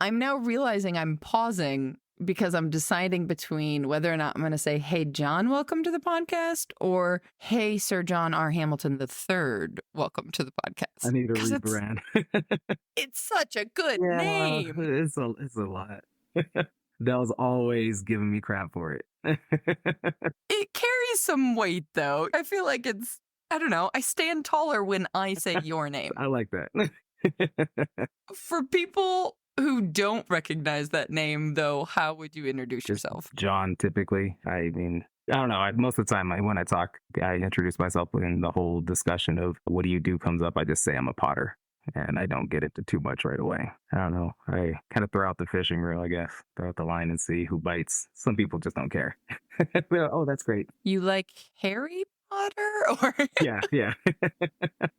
I'm now realizing I'm pausing because I'm deciding between whether or not I'm going to say, hey, John, welcome to the podcast, or hey, Sir John R. Hamilton III, welcome to the podcast. I need a 'Cause rebrand. It's such a good Yeah, name. it's a lot. Dell's always giving me crap for it. It carries some weight, though. I feel like I don't know, I stand taller when I say your name. I like that. For people who don't recognize that name, though, how would you introduce yourself? John, typically. I mean, I don't know. Most of the time when I talk, I introduce myself when the whole discussion of what do you do comes up. I just say I'm a potter. And I don't get into too much right away. I don't know. I kind of throw out the fishing reel, I guess. Throw out the line and see who bites. Some people just don't care. Oh, that's great. You like Harry Potter? Or Yeah.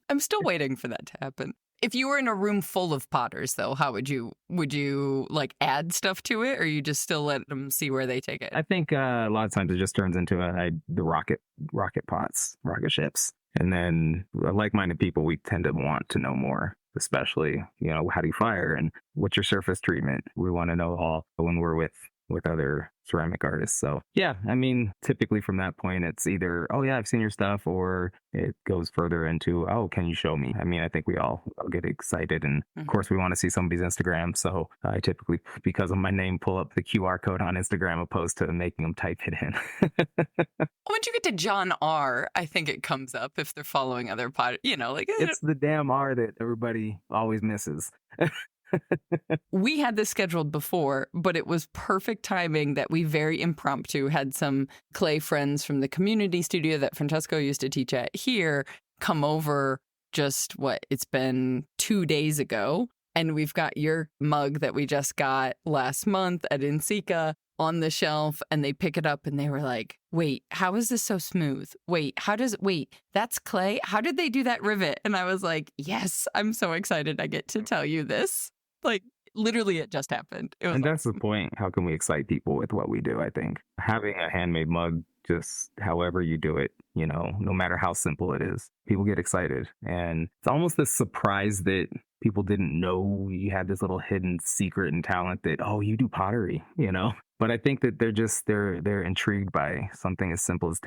I'm still waiting for that to happen. If you were in a room full of potters, though, how would you like add stuff to it, or you just still let them see where they take it? I think a lot of times it just turns into the rocket pots, rocket ships. And then like-minded people, we tend to want to know more, especially, how do you fire and what's your surface treatment? We want to know all when we're with other ceramic artists. So yeah, I mean, typically from that point, it's either, oh yeah, I've seen your stuff, or it goes further into, oh, can you show me? I mean, I think we all get excited. And of course we want to see somebody's Instagram. So I typically, because of my name, pull up the QR code on Instagram opposed to making them type it in. Once you get to John R, I think it comes up if they're following other It's the damn R that everybody always misses. We had this scheduled before, but it was perfect timing that we very impromptu had some clay friends from the community studio that Francesco used to teach at here come over it's been 2 days ago. And we've got your mug that we just got last month at Insica on the shelf, and they pick it up and they were like, wait, how is this so smooth? Wait, that's clay? How did they do that rivet? And I was like, yes, I'm so excited I get to tell you this. Like, literally, it just happened. And that's the point. How can we excite people with what we do? I think having a handmade mug, just however you do it, no matter how simple it is, people get excited. And it's almost this surprise that people didn't know you had this little hidden secret and talent that, oh, you do pottery, But I think that they're intrigued by something as simple as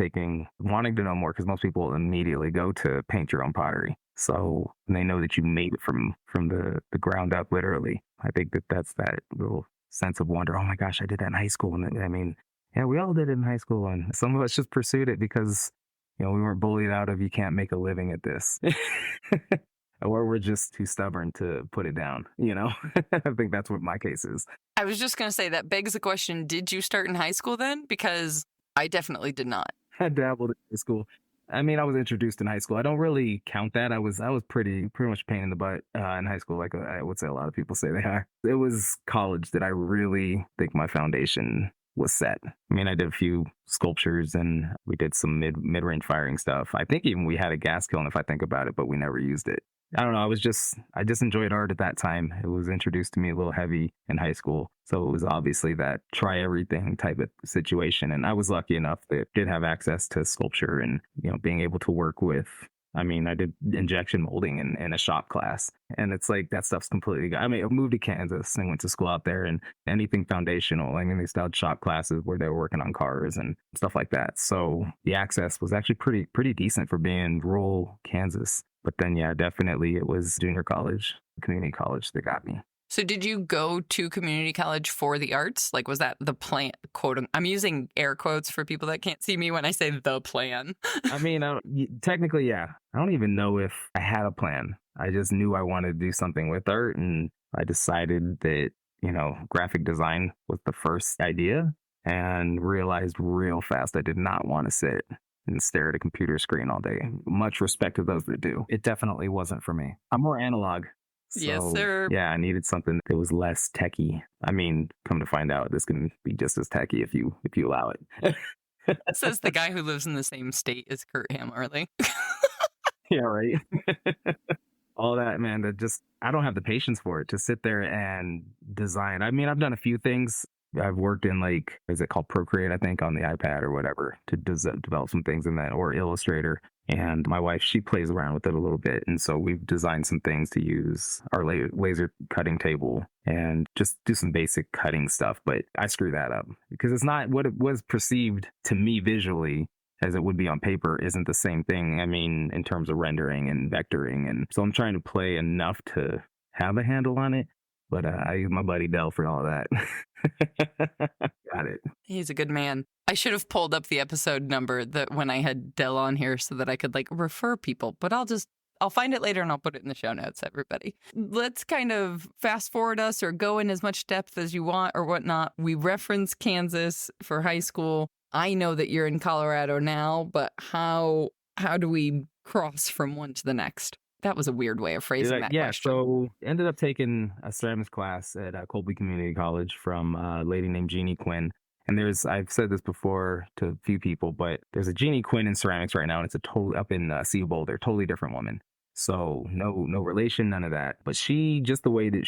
wanting to know more, because most people immediately go to paint your own pottery. So they know that you made it from the ground up, literally. I think that's that little sense of wonder. Oh my gosh, I did that in high school. And I mean, yeah, we all did it in high school. And some of us just pursued it because, we weren't bullied out of, you can't make a living at this. Or we're just too stubborn to put it down, I think that's what my case is. I was just going to say, that begs the question, did you start in high school then? Because I definitely did not. I dabbled in high school. I mean, I was introduced in high school. I don't really count that. I was pretty much a pain in the butt in high school, like I would say a lot of people say they are. It was college that I really think my foundation was set. I mean, I did a few sculptures and we did some mid-range firing stuff. I think even we had a gas kiln, if I think about it, but we never used it. I don't know. I just enjoyed art at that time. It was introduced to me a little heavy in high school. So it was obviously that try everything type of situation. And I was lucky enough that I did have access to sculpture and, being able to work with, I did injection molding in a shop class. And it's like that stuff's completely, I moved to Kansas and went to school out there, and anything foundational, they still had shop classes where they were working on cars and stuff like that. So the access was actually pretty decent for being rural Kansas. But then, yeah, definitely it was junior college, community college that got me. So did you go to community college for the arts? Like, was that the plan, quote? I'm using air quotes for people that can't see me when I say the plan. Technically, yeah. I don't even know if I had a plan. I just knew I wanted to do something with art. And I decided that, graphic design was the first idea, and realized real fast I did not want to sit and stare at a computer screen all day. Much respect to those that do. It definitely wasn't for me. I'm more analog. So, yes, sir. Yeah, I needed something that was less techie. Come to find out, this can be just as techie if you allow it. Says the guy who lives in the same state as Kurt Hammerly. Yeah, right. All that, man, I don't have the patience for it to sit there and design. I've done a few things. I've worked in is it called Procreate, I think, on the iPad or whatever, to develop some things in that, or Illustrator. And my wife, she plays around with it a little bit. And so we've designed some things to use our laser cutting table and just do some basic cutting stuff. But I screw that up because it's not what it was perceived to me visually as it would be on paper isn't the same thing. I mean, in terms of rendering and vectoring. And so I'm trying to play enough to have a handle on it. But I use my buddy Dell for all of that. Got it. He's a good man. I should have pulled up the episode number that when I had Dell on here so that I could like refer people, but I'll find it later and I'll put it in the show notes, everybody. Let's kind of fast forward us or go in as much depth as you want or whatnot. We reference Kansas for high school. I know that you're in Colorado now, but how do we cross from one to the next? That was a weird way of phrasing that question. So ended up taking a ceramics class at Colby Community College from a lady named Jeannie Quinn. And I've said this before to a few people, but there's a Jeannie Quinn in ceramics right now, and it's a total up in Sea Boulder, totally different woman. So no relation, none of that. But she, just the way that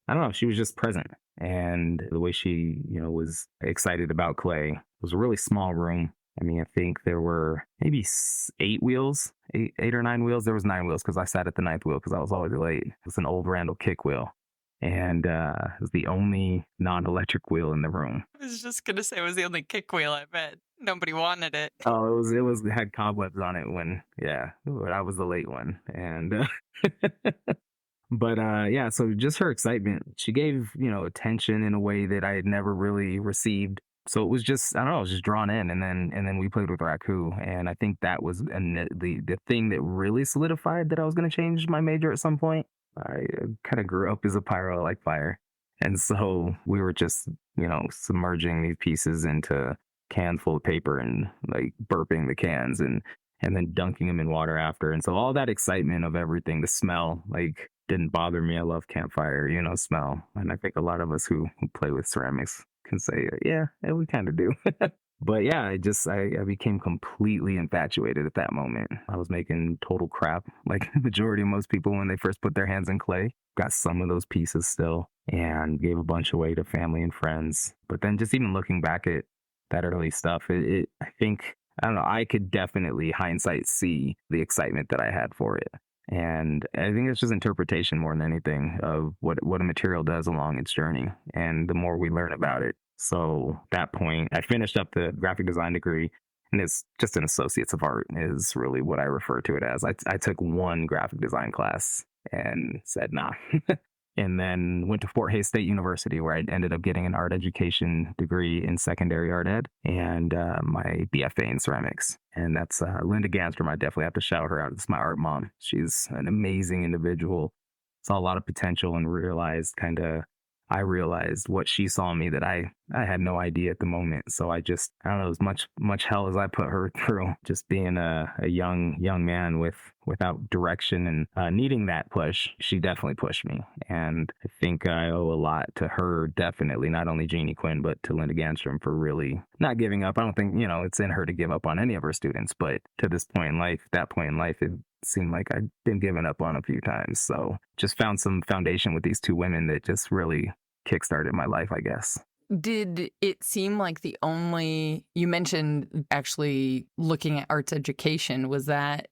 I don't know, she was just present. And the way she, was excited about clay. It was a really small room. I mean, I think there were maybe 8 wheels, eight or 9 wheels. There was 9 wheels because I sat at the 9th wheel because I was always late. It was an old Randall kick wheel. And it was the only non-electric wheel in the room. I was just going to say it was the only kick wheel, I bet. Nobody wanted it. Oh, it had cobwebs on it I was the late one. And, but so just her excitement, she gave, attention in a way that I had never really received. So it was just, I don't know, I was just drawn in, and then we played with Raku, and I think that was the thing that really solidified that I was going to change my major at some point. I kind of grew up as a pyro, like fire, and so we were just, submerging these pieces into cans full of paper and like burping the cans and then dunking them in water after, and so all that excitement of everything, the smell, like didn't bother me. I love campfire, smell, and I think a lot of us who play with ceramics can say, yeah, we kind of do. But yeah, I became completely infatuated at that moment. I was making total crap, like the majority of most people when they first put their hands in clay. Got some of those pieces still and gave a bunch away to family and friends. But then just even looking back at that early stuff, I think, I don't know, I could definitely hindsight see the excitement that I had for it. And I think it's just interpretation more than anything of what a material does along its journey. And the more we learn about it. So at that point, I finished up the graphic design degree, and it's just an associates of art is really what I refer to it as. I took one graphic design class and said, nah. And then went to Fort Hays State University, where I ended up getting an art education degree in secondary art ed and my BFA in ceramics. And that's Linda Ganstrom. I definitely have to shout her out. It's my art mom. She's an amazing individual. Saw a lot of potential and I realized what she saw in me that I had no idea at the moment. So I don't know, as much hell as I put her through, just being a young man without direction and needing that push. She definitely pushed me. And I think I owe a lot to her, definitely, not only Jeannie Quinn, but to Linda Ganstrom for really not giving up. I don't think, it's in her to give up on any of her students, but to that point in life, it seemed like I'd been given up on a few times. So just found some foundation with these 2 women that just really kickstarted my life, I guess. Did it seem like you mentioned actually looking at arts education, was that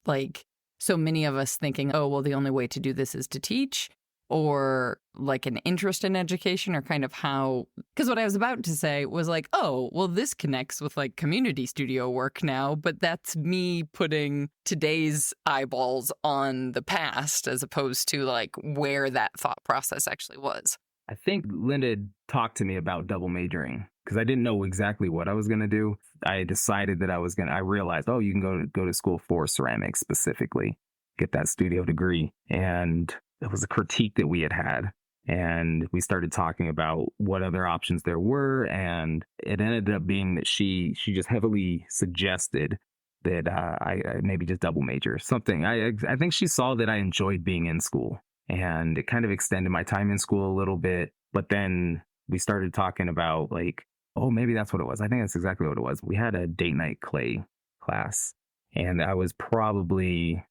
like so many of us thinking, oh, well, the only way to do this is to teach, or like an interest in education, or kind of how, because what I was about to say was like, oh, well, this connects with like community studio work now, but that's me putting today's eyeballs on the past as opposed to like where that thought process actually was. I think Linda talked to me about double majoring because I didn't know exactly what I was going to do. I decided that I realized, oh, you can go to school for ceramics specifically, get that studio degree. And it was a critique that we had. And we started talking about what other options there were. And it ended up being that she just heavily suggested that I maybe just double major something. I think she saw that I enjoyed being in school. And it kind of extended my time in school a little bit. But then we started talking about like, oh, maybe that's what it was. I think that's exactly what it was. We had a date night clay class, and I was probably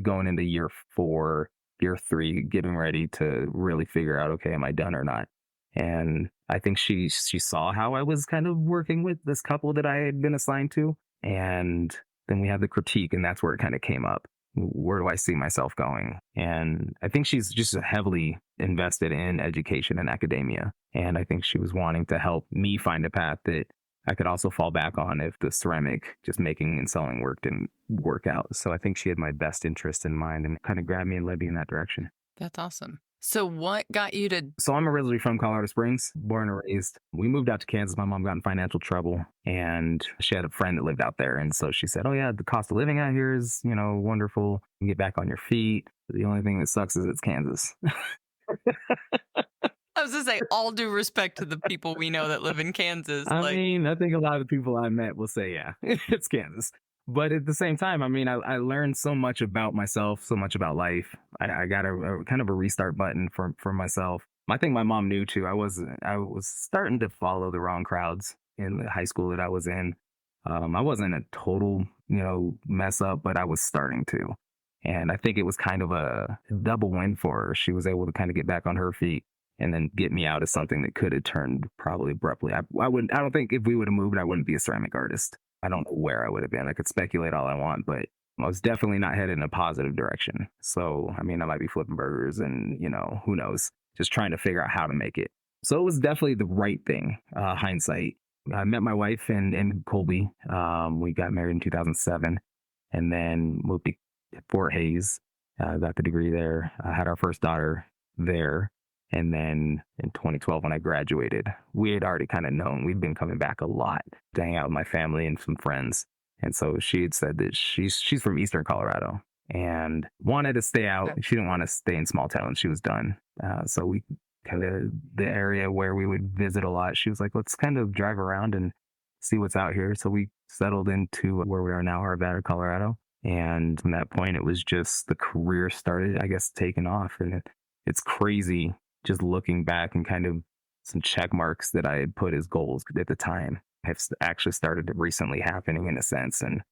going into year 4, year 3, getting ready to really figure out, okay, am I done or not? And I think she saw how I was kind of working with this couple that I had been assigned to. And then we had the critique, and that's where it kind of came up. Where do I see myself going? And I think she's just heavily invested in education and academia. And I think she was wanting to help me find a path that I could also fall back on if the ceramic just making and selling work didn't work out. So I think she had my best interest in mind and kind of grabbed me and led me in that direction. That's awesome. So what got you to... So I'm originally from Colorado Springs, born and raised. We moved out to Kansas. My mom got in financial trouble and she had a friend that lived out there. And so she said, oh yeah, the cost of living out here is, wonderful. You can get back on your feet. The only thing that sucks is it's Kansas. I was going to say, all due respect to the people we know that live in Kansas. I mean, I think a lot of the people I met will say, yeah, it's Kansas. But at the same time, I mean, I learned so much about myself, so much about life. I got a kind of a restart button for myself. I think my mom knew too. I was starting to follow the wrong crowds in the high school that I was in. I wasn't a total, mess up, but I was starting to. And I think it was kind of a double win for her. She was able to kind of get back on her feet and then get me out of something that could have turned probably abruptly. I don't think if we would have moved, I wouldn't be a ceramic artist. I don't know where I would have been. I could speculate all I want, but I was definitely not headed in a positive direction. So, I mean, I might be flipping burgers and, who knows, just trying to figure out how to make it. So it was definitely the right thing, hindsight. I met my wife in Colby. We got married in 2007 and then moved to Fort Hays, got the degree there. I had our first daughter there. And then in 2012, when I graduated, we had already kind of known we'd been coming back a lot to hang out with my family and some friends. And so she had said that she's from Eastern Colorado and wanted to stay out. She didn't want to stay in small towns. She was done. So we kind of the area where we would visit a lot. She was like, let's kind of drive around and see what's out here. So we settled into where we are now, Arvada, Colorado. And from that point, it was just the career started, I guess, taking off. And it's crazy just looking back and kind of some check marks that I had put as goals at the time have actually started recently happening in a sense. And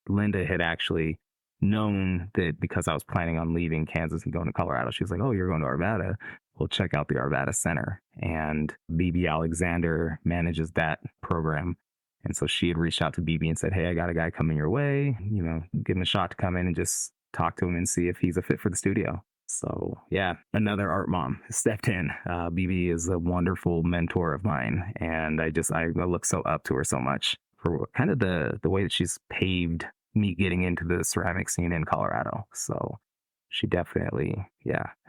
Linda had actually known that because I was planning on leaving Kansas and going to Colorado, she was like, oh, you're going to Arvada. Well, check out the Arvada Center. And BB Alexander manages that program. And so she had reached out to BB and said, hey, I got a guy coming your way, give him a shot to come in and just talk to him and see if he's a fit for the studio. So yeah, another art mom stepped in. BB is a wonderful mentor of mine. And I look so up to her so much for kind of the way that she's paved me getting into the ceramic scene in Colorado. So she definitely,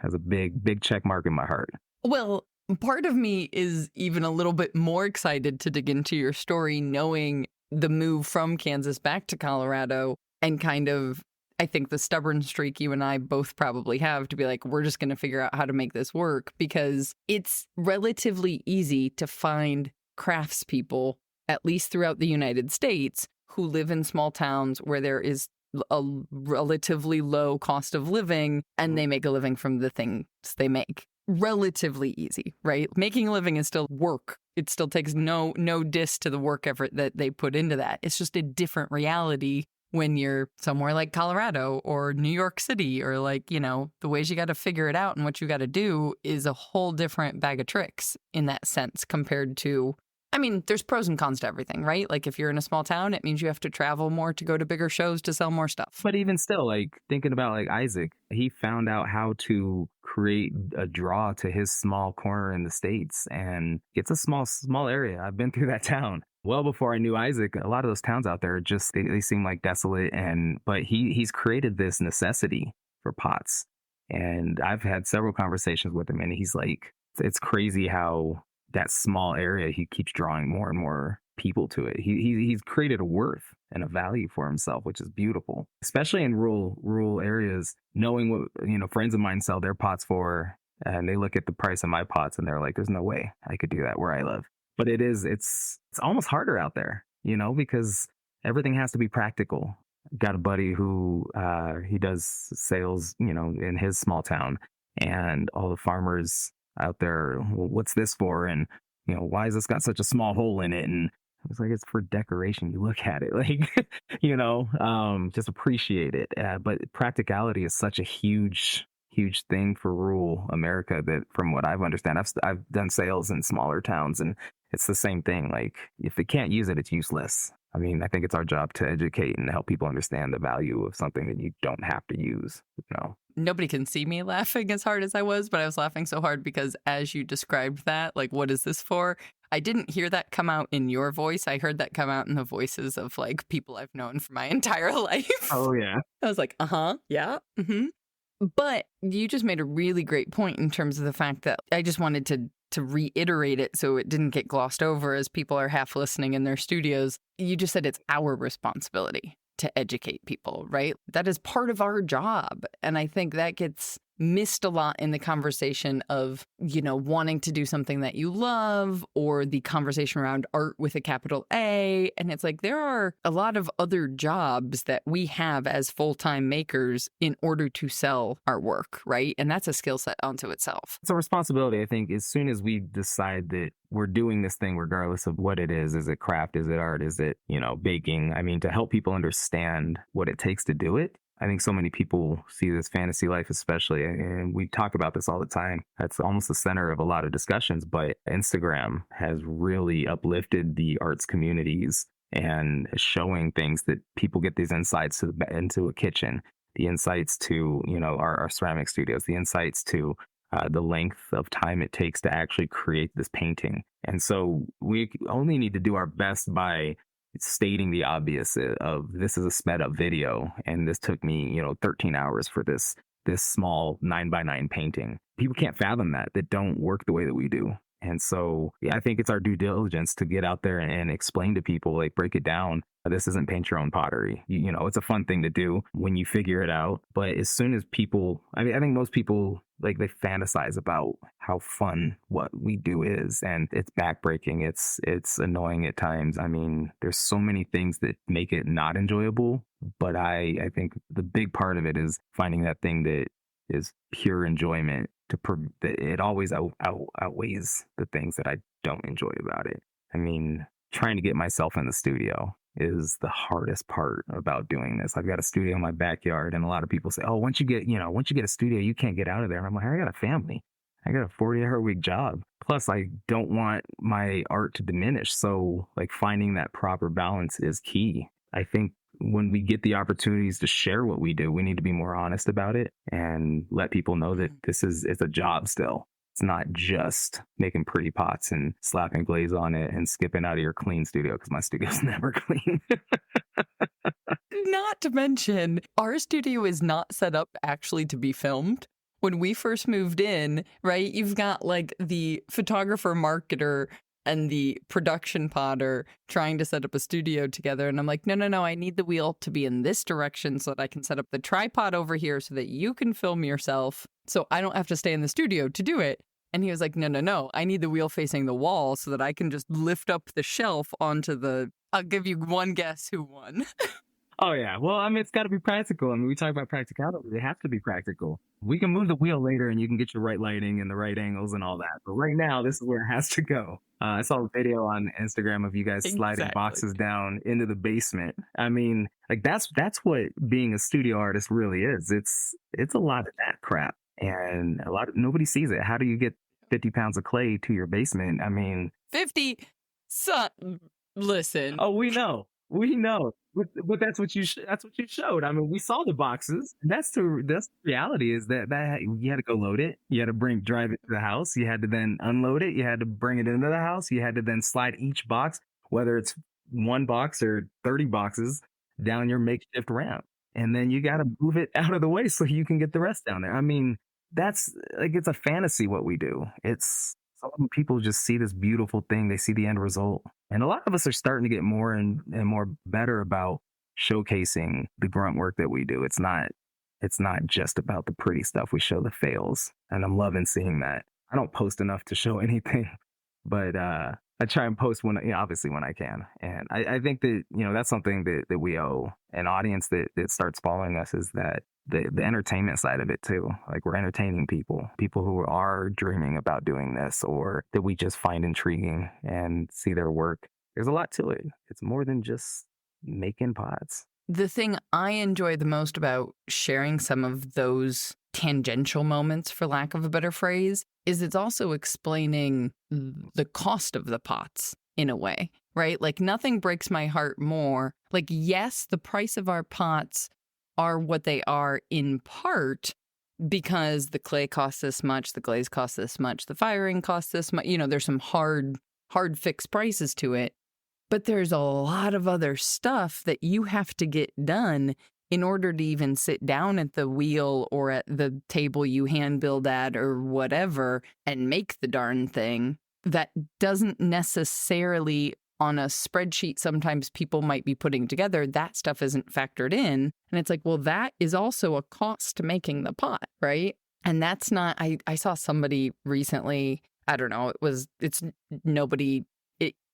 has a big check mark in my heart. Well, part of me is even a little bit more excited to dig into your story, knowing the move from Kansas back to Colorado and kind of, I think, the stubborn streak you and I both probably have to be like, we're just going to figure out how to make this work, because it's relatively easy to find craftspeople, at least throughout the United States, who live in small towns where there is a relatively low cost of living and they make a living from the things they make. Relatively easy, right? Making a living is still work. It still takes no diss to the work effort that they put into that. It's just a different reality when you're somewhere like Colorado or New York City, or the ways you got to figure it out and what you got to do is a whole different bag of tricks in that sense compared to, I mean, there's pros and cons to everything, right? Like if you're in a small town, it means you have to travel more to go to bigger shows to sell more stuff. But even still, thinking about Isaac, he found out how to create a draw to his small corner in the States. And it's a small area. I've been through that town. Well, before I knew Isaac, a lot of those towns out there just, they seem like desolate. But he's created this necessity for pots. And I've had several conversations with him, and he's like, it's crazy how that small area, he keeps drawing more and more people to it. He's created a worth and a value for himself, which is beautiful, especially in rural areas, knowing what, friends of mine sell their pots for, and they look at the price of my pots and they're like, there's no way I could do that where I live. But it's almost harder out there, because everything has to be practical. Got a buddy who, he does sales, in his small town, and all the farmers out there, well, what's this for? And, why has this got such a small hole in it? And I was like, it's for decoration. You look at it just appreciate it. But practicality is such a huge huge thing for rural America that, from what I've understand, I've done sales in smaller towns, and it's the same thing. Like, if they can't use it, it's useless. I mean, I think it's our job to educate and help people understand the value of something that you don't have to use, you know? Nobody can see me laughing as hard as I was, but I was laughing so hard because as you described that, like, what is this for? I didn't hear that come out in your voice. I heard that come out in the voices of like people I've known for my entire life. Oh, yeah. I was like, yeah. But you just made a really great point in terms of the fact that I just wanted to reiterate it so it didn't get glossed over as people are half listening in their studios. You just said it's our responsibility to educate people, right? That is part of our job. And I think that gets missed a lot in the conversation of, wanting to do something that you love, or the conversation around art with a capital A. And it's like, there are a lot of other jobs that we have as full-time makers in order to sell our work, right? And that's a skill set unto itself. It's a responsibility, I think, as soon as we decide that we're doing this thing, regardless of what it is it craft, is it art, is it, baking? I mean, to help people understand what it takes to do it. I think so many people see this fantasy life, especially, and we talk about this all the time. That's almost the center of a lot of discussions, but Instagram has really uplifted the arts communities and showing things that people get these insights into a kitchen, the insights to, our ceramic studios, the insights to the length of time it takes to actually create this painting. And so we only need to do our best by stating the obvious of, this is a sped up video, and this took me 13 hours for this small 9x9 painting. People can't fathom that don't work the way that we do. And so, yeah, I think it's our due diligence to get out there and explain to people, like, break it down. This isn't paint your own pottery. It's a fun thing to do when you figure it out. But as soon as people, I think most people, like, they fantasize about how fun what we do is, and it's backbreaking. It's annoying at times. I mean, there's so many things that make it not enjoyable. But I think the big part of it is finding that thing that is pure enjoyment. That it always outweighs the things that I don't enjoy about it. I mean, trying to get myself in the studio is the hardest part about doing this. I've got a studio in my backyard, and a lot of people say, "Oh, once you get a studio, you can't get out of there." I'm like, I got a family. I got a 40-hour-week job. Plus, I don't want my art to diminish. So, like, finding that proper balance is key. I think when we get the opportunities to share what we do, we need to be more honest about it and let people know that it's a job still. It's not just making pretty pots and slapping glaze on it and skipping out of your clean studio, because my studio's never clean. Not to mention, our studio is not set up actually to be filmed. When we first moved in, right, you've got like the photographer marketer and the production potter trying to set up a studio together. And I'm like, no, I need the wheel to be in this direction so that I can set up the tripod over here so that you can film yourself, so I don't have to stay in the studio to do it. And he was like, no, I need the wheel facing the wall so that I can just lift up the shelf onto I'll give you one guess who won. Oh, yeah. Well, I mean, it's got to be practical. I mean, we talk about practicality. They have to be practical. We can move the wheel later and you can get your right lighting and the right angles and all that. But right now, this is where it has to go. I saw a video on Instagram of you guys sliding boxes down into the basement. I mean, like, that's what being a studio artist really is. It's a lot of that crap. And nobody sees it. How do you get 50 pounds of clay to your basement? I mean, 50. Listen. Oh, we know. But that's what you showed. I mean, we saw the boxes. That's the reality, is that you had to go load it. You had to drive it to the house. You had to then unload it. You had to bring it into the house. You had to then slide each box, whether it's one box or 30 boxes, down your makeshift ramp. And then you got to move it out of the way so you can get the rest down there. I mean, that's like, it's a fantasy what we do. Some people just see this beautiful thing. They see the end result. And a lot of us are starting to get more and more better about showcasing the grunt work that we do. It's not just about the pretty stuff. We show the fails. And I'm loving seeing that. I don't post enough to show anything, but I try and post obviously when I can. And I think that, that's something that we owe an audience that starts following us, is that the entertainment side of it too. Like, we're entertaining people who are dreaming about doing this, or that we just find intriguing and see their work. There's a lot to it. It's more than just making pots. The thing I enjoy the most about sharing some of those tangential moments, for lack of a better phrase, is it's also explaining the cost of the pots in a way, right? Like nothing breaks my heart more. Like, yes, the price of our pots are what they are in part because the clay costs this much, the glaze costs this much, the firing costs this much. There's some hard fixed prices to it. But there's a lot of other stuff that you have to get done in order to even sit down at the wheel or at the table you hand build at or whatever and make the darn thing that doesn't necessarily on a spreadsheet sometimes people might be putting together. That stuff isn't factored in. And it's like, well, that is also a cost to making the pot, right? And that's not, I saw somebody recently, I don't know, it's nobody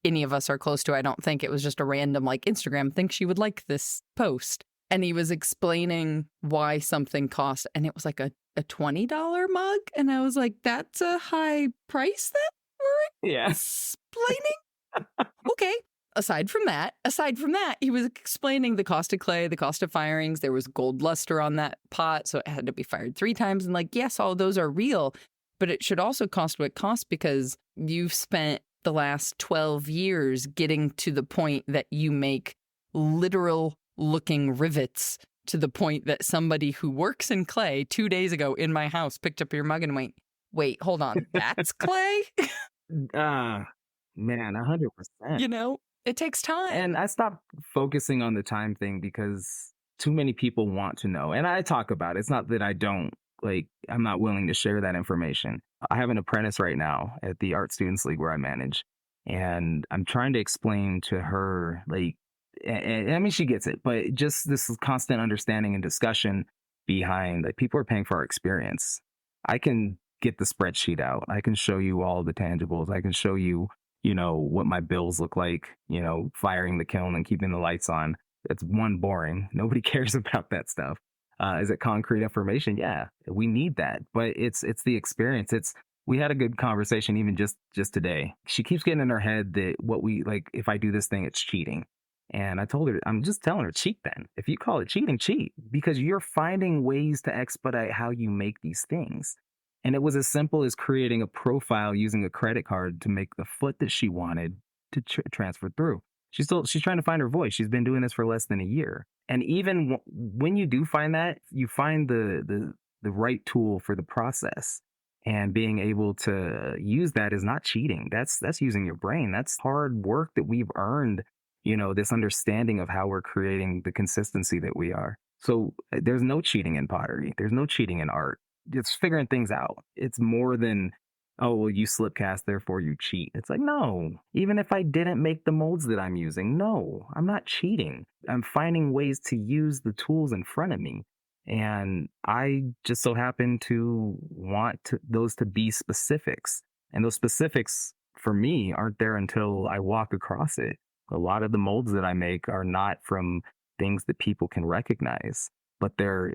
any of us are close to. I don't think it was just a random like Instagram thinks she would like this post. And he was explaining why something cost, and it was like a $20 mug. And I was like, that's a high price that we're Yeah. explaining? Okay. Aside from that, he was explaining the cost of clay, the cost of firings. There was gold luster on that pot, so it had to be fired 3 times. And like, yes, all those are real, but it should also cost what it costs because you've spent the last 12 years getting to the point that you make literal looking rivets to the point that somebody who works in clay 2 days ago in my house picked up your mug and wait, hold on, that's clay? Man, 100%. It takes time. And I stopped focusing on the time thing because too many people want to know. And I talk about it. It's not that I don't, I'm not willing to share that information. I have an apprentice right now at the Art Students League where I manage. And I'm trying to explain to her, and I mean, she gets it, but just this constant understanding and discussion behind people are paying for our experience. I can get the spreadsheet out. I can show you all the tangibles. I can show you, what my bills look like, firing the kiln and keeping the lights on. It's boring. Nobody cares about that stuff. Is it concrete information? Yeah, we need that. But it's the experience. We had a good conversation even just today. She keeps getting in her head that if I do this thing, it's cheating. And I told her, I'm just telling her, cheat then. If you call it cheating, cheat. Because you're finding ways to expedite how you make these things. And it was as simple as creating a profile using a credit card to make the foot that she wanted to transfer through. She's trying to find her voice. She's been doing this for less than a year. And even when you do find that, you find the right tool for the process. And being able to use that is not cheating. That's using your brain. That's hard work that we've earned, this understanding of how we're creating the consistency that we are. So there's no cheating in pottery. There's no cheating in art. It's figuring things out. It's more than, oh, well, you slip cast, therefore you cheat. It's like, no, even if I didn't make the molds that I'm using, no, I'm not cheating. I'm finding ways to use the tools in front of me. And I just so happen to want those to be specifics. And those specifics for me aren't there until I walk across it. A lot of the molds that I make are not from things that people can recognize, but they're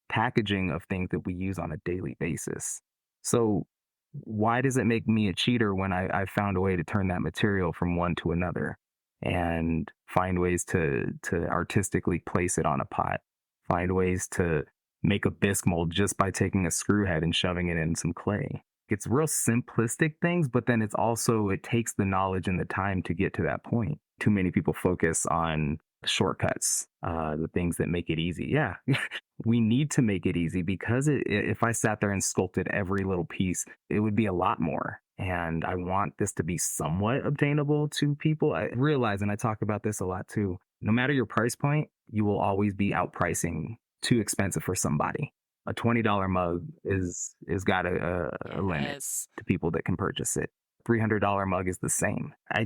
packaging of things that we use on a daily basis. So why does it make me a cheater when I found a way to turn that material from one to another and find ways to artistically place it on a pot, find ways to make a bisque mold just by taking a screw head and shoving it in some clay? It's real simplistic things, but then it takes the knowledge and the time to get to that point. Too many people focus on shortcuts, the things that make it easy. Yeah, we need to make it easy because if I sat there and sculpted every little piece, it would be a lot more. And I want this to be somewhat obtainable to people. I realize, and I talk about this a lot too, no matter your price point, you will always be outpricing too expensive for somebody. A $20 mug is got a limit to people that can purchase it. $300 mug is the same. I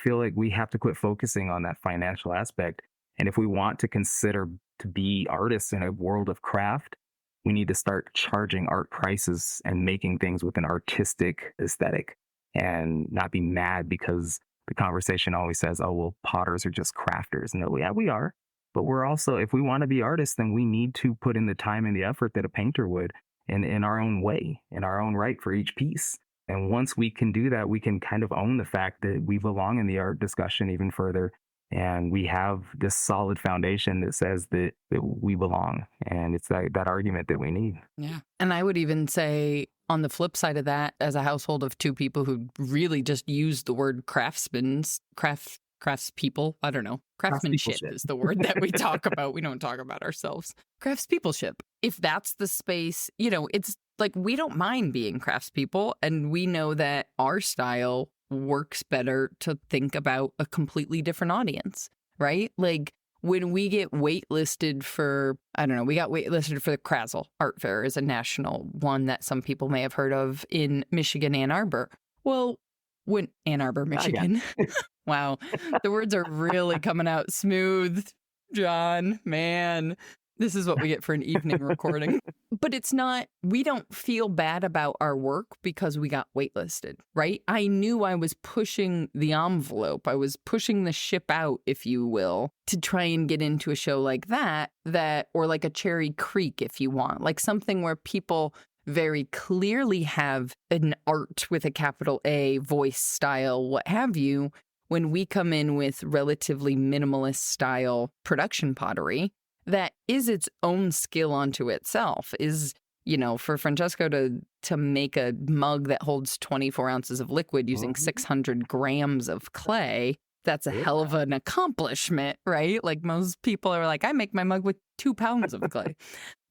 feel like we have to quit focusing on that financial aspect. And if we want to consider to be artists in a world of craft, we need to start charging art prices and making things with an artistic aesthetic and not be mad because the conversation always says, oh, well, potters are just crafters. No, yeah, we are. But we're also, if we want to be artists, then we need to put in the time and the effort that a painter would in our own way, in our own right for each piece. And once we can do that, we can kind of own the fact that we belong in the art discussion even further And we have this solid foundation that says that we belong. And it's that argument that we need. Yeah. And I would even say on the flip side of that, as a household of two people who really just use the word craftspeople, I don't know. Craftsmanship Craftspeopleship. is the word that we talk about. We don't talk about ourselves. Craftspeopleship. If that's the space, it's like we don't mind being craftspeople, and we know that our style works better to think about a completely different audience, right? Like when we get waitlisted for, I don't know, we got waitlisted for the Krazel Art Fair as a national one that some people may have heard of in Michigan, Ann Arbor. Well, when Ann Arbor, Michigan. Wow. The words are really coming out smooth, John, man. This is what we get for an evening recording. But it's not, we don't feel bad about our work because we got waitlisted, right? I knew I was pushing the envelope. I was pushing the ship out, if you will, to try and get into a show like that, or like a Cherry Creek, if you want, like something where people very clearly have an art with a capital A, voice, style, what have you. When we come in with relatively minimalist style production pottery, that is its own skill unto itself, is, for Francesco to make a mug that holds 24 ounces of liquid using 600 grams of clay, that's a hell of an accomplishment, right? Like most people are like, I make my mug with 2 pounds of clay.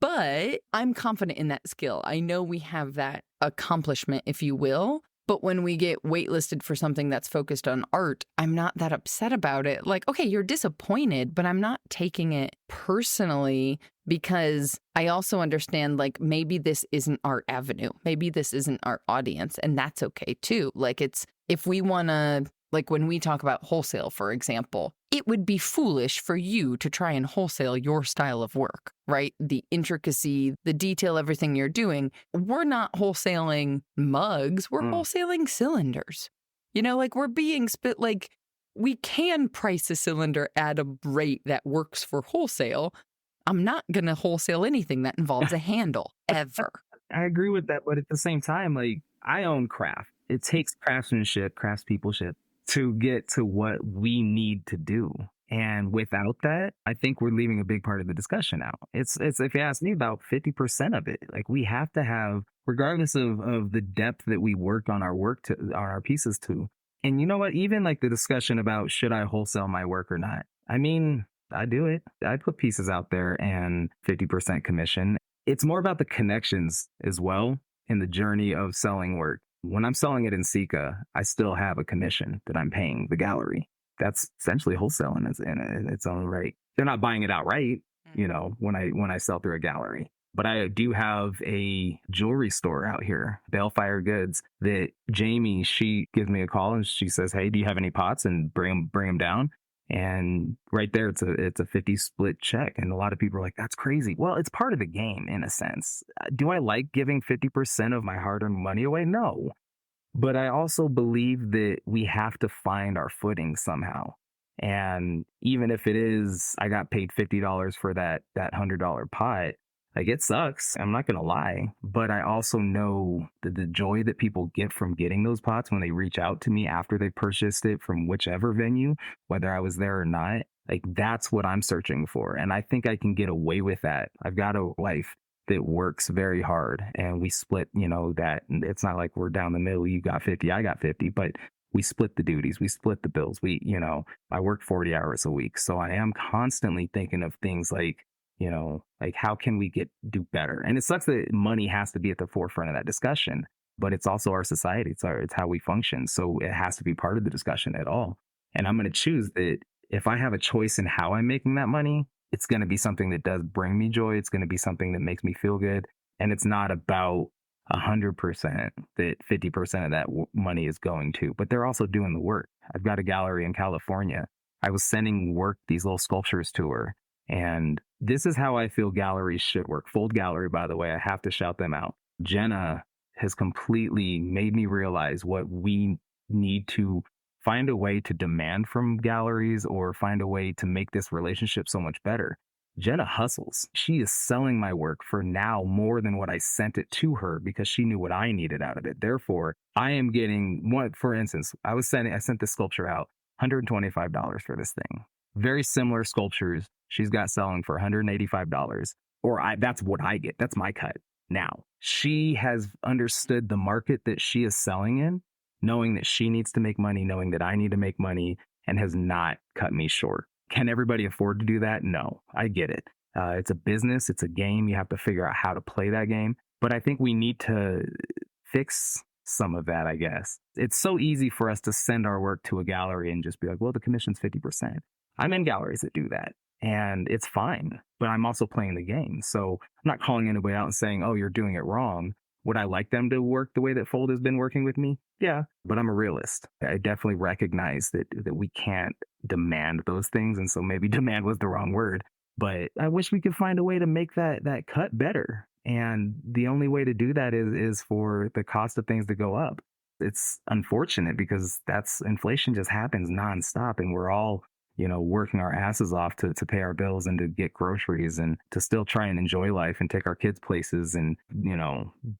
But I'm confident in that skill. I know we have that accomplishment, if you will. But when we get waitlisted for something that's focused on art, I'm not that upset about it. Like, okay, you're disappointed, but I'm not taking it personally because I also understand, like, maybe this isn't our avenue. Maybe this isn't our audience, and that's okay too. Like, if we want to, like when we talk about wholesale, for example, it would be foolish for you to try and wholesale your style of work, right? The intricacy, the detail, everything you're doing. We're not wholesaling mugs. We're wholesaling cylinders. Like we're being like we can price a cylinder at a rate that works for wholesale. I'm not going to wholesale anything that involves a handle ever. I agree with that. But at the same time, like I own craft. It takes craftspeopleship to get to what we need to do. And without that, I think we're leaving a big part of the discussion out. It's if you ask me, about 50% of it. Like we have to have, regardless of the depth that we work on our pieces to. And you know what? Even like the discussion about should I wholesale my work or not? I mean, I do it. I put pieces out there and 50% commission. It's more about the connections as well in the journey of selling work. When I'm selling it in Sika, I still have a commission that I'm paying the gallery. That's essentially wholesaling in its own right. They're not buying it outright, when I sell through a gallery. But I do have a jewelry store out here, Balefire Goods, that Jamie, she gives me a call and she says, hey, do you have any pots? And bring them down. And right there, it's a 50 split check. And a lot of people are like, that's crazy. Well, it's part of the game in a sense. Do I like giving 50% of my hard earned money away? No. But I also believe that we have to find our footing somehow. And even if it is, I got paid $50 for that $100 pot, like it sucks. I'm not going to lie. But I also know that the joy that people get from getting those pots when they reach out to me after they purchased it from whichever venue, whether I was there or not, like that's what I'm searching for. And I think I can get away with that. I've got a wife that works very hard and we split, that. And it's not like we're down the middle. You got 50, I got 50, but we split the duties. We split the bills. I work 40 hours a week. So I am constantly thinking of things like, like how can we do better? And it sucks that money has to be at the forefront of that discussion, but it's also our society. It's how we function. So it has to be part of the discussion at all. And I'm going to choose that if I have a choice in how I'm making that money, it's going to be something that does bring me joy. It's going to be something that makes me feel good. And it's not about 100% that 50% of that money is going to, but they're also doing the work. I've got a gallery in California. I was sending these little sculptures to her. And this is how I feel galleries should work. Fold Gallery, by the way, I have to shout them out. Jenna has completely made me realize what we need to find a way to demand from galleries or find a way to make this relationship so much better. Jenna hustles. She is selling my work for now more than what I sent it to her because she knew what I needed out of it. Therefore, I am getting one. For instance, I sent this sculpture out. $125 for this thing. Very similar sculptures she's got selling for $185. That's what I get. That's my cut. Now, she has understood the market that she is selling in, knowing that she needs to make money, knowing that I need to make money, and has not cut me short. Can everybody afford to do that? No, I get it. It's a business, it's a game. You have to figure out how to play that game. But I think we need to fix some of that, I guess. It's so easy for us to send our work to a gallery and just be like, well, the commission's 50%. I'm in galleries that do that, and it's fine, but I'm also playing the game. So I'm not calling anybody out and saying, oh, you're doing it wrong. Would I like them to work the way that Fold has been working with me? Yeah, but I'm a realist. I definitely recognize that we can't demand those things. And so maybe demand was the wrong word, but I wish we could find a way to make that cut better. And the only way to do that is for the cost of things to go up. It's unfortunate because inflation just happens nonstop, and we're all, working our asses off to pay our bills and to get groceries and to still try and enjoy life and take our kids places and,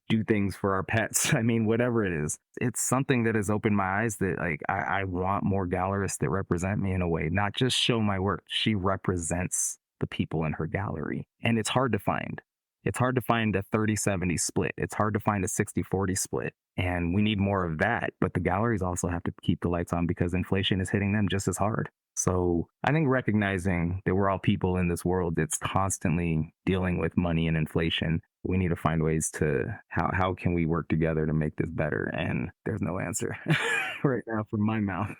do things for our pets. I mean, whatever it is, it's something that has opened my eyes that like, I want more gallerists that represent me in a way, not just show my work. She represents the people in her gallery, and it's hard to find. It's hard to find a 30-70 split. It's hard to find a 60-40 split. And we need more of that. But the galleries also have to keep the lights on because inflation is hitting them just as hard. So I think recognizing that we're all people in this world that's constantly dealing with money and inflation, we need to find ways to how can we work together to make this better? And there's no answer right now from my mouth.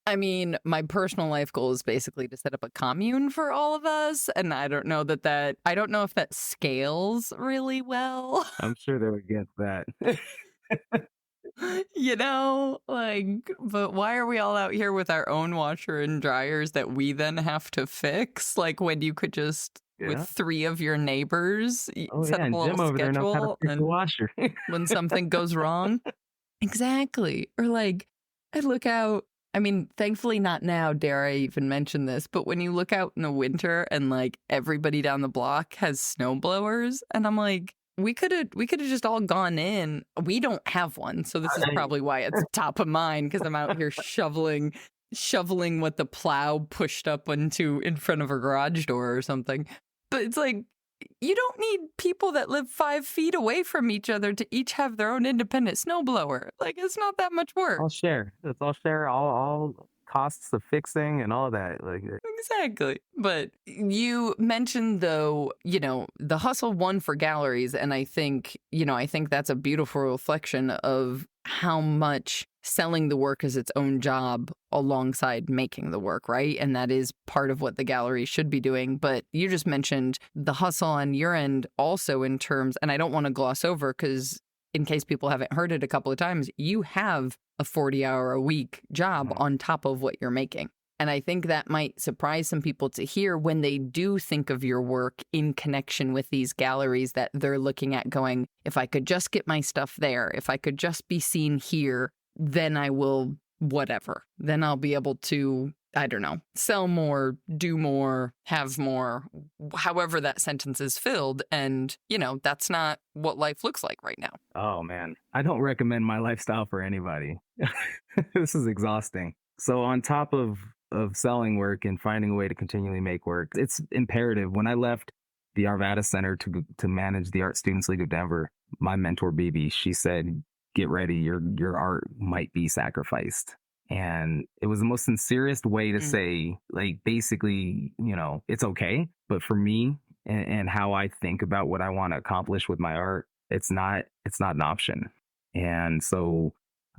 I mean, my personal life goal is basically to set up a commune for all of us. And I don't know I don't know if that scales really well. I'm sure they're against that. But why are we all out here with our own washer and dryers that we then have to fix? Like when you could just, with 3 of your neighbors, set up a little over there knows how to fix the washer. when something goes wrong. Exactly. Or like, I look out. I mean, thankfully not now, dare I even mention this, but when you look out in the winter and like everybody down the block has snow blowers, and I'm like, we could have just all gone in. We don't have one, so this is probably why it's top of mind, because I'm out here shoveling what the plow pushed up in front of a garage door or something. But it's like, you don't need people that live 5 feet away from each other to each have their own independent snowblower. Like, it's not that much work. I'll share. I'll share all costs of fixing and all that. Like exactly. But you mentioned, though, the hustle won for galleries, and I think that's a beautiful reflection of how much selling the work is its own job alongside making the work, right? And that is part of what the gallery should be doing. But you just mentioned the hustle on your end also in terms, and I don't want to gloss over because in case people haven't heard it a couple of times, you have a 40-hour-a-week job on top of what you're making. And I think that might surprise some people to hear when they do think of your work in connection with these galleries that they're looking at going, if I could just get my stuff there, if I could just be seen here, then I will whatever. Then I'll be able to, I don't know, sell more, do more, have more, however that sentence is filled. And, that's not what life looks like right now. Oh, man. I don't recommend my lifestyle for anybody. This is exhausting. So on top of selling work and finding a way to continually make work, it's imperative. When I left the Arvada Center to manage the Art Students League of Denver, my mentor, Bibi, she said, get ready, your art might be sacrificed. And it was the most sincerest way to say, like, basically, it's okay. But for me and how I think about what I want to accomplish with my art, it's not an option. And so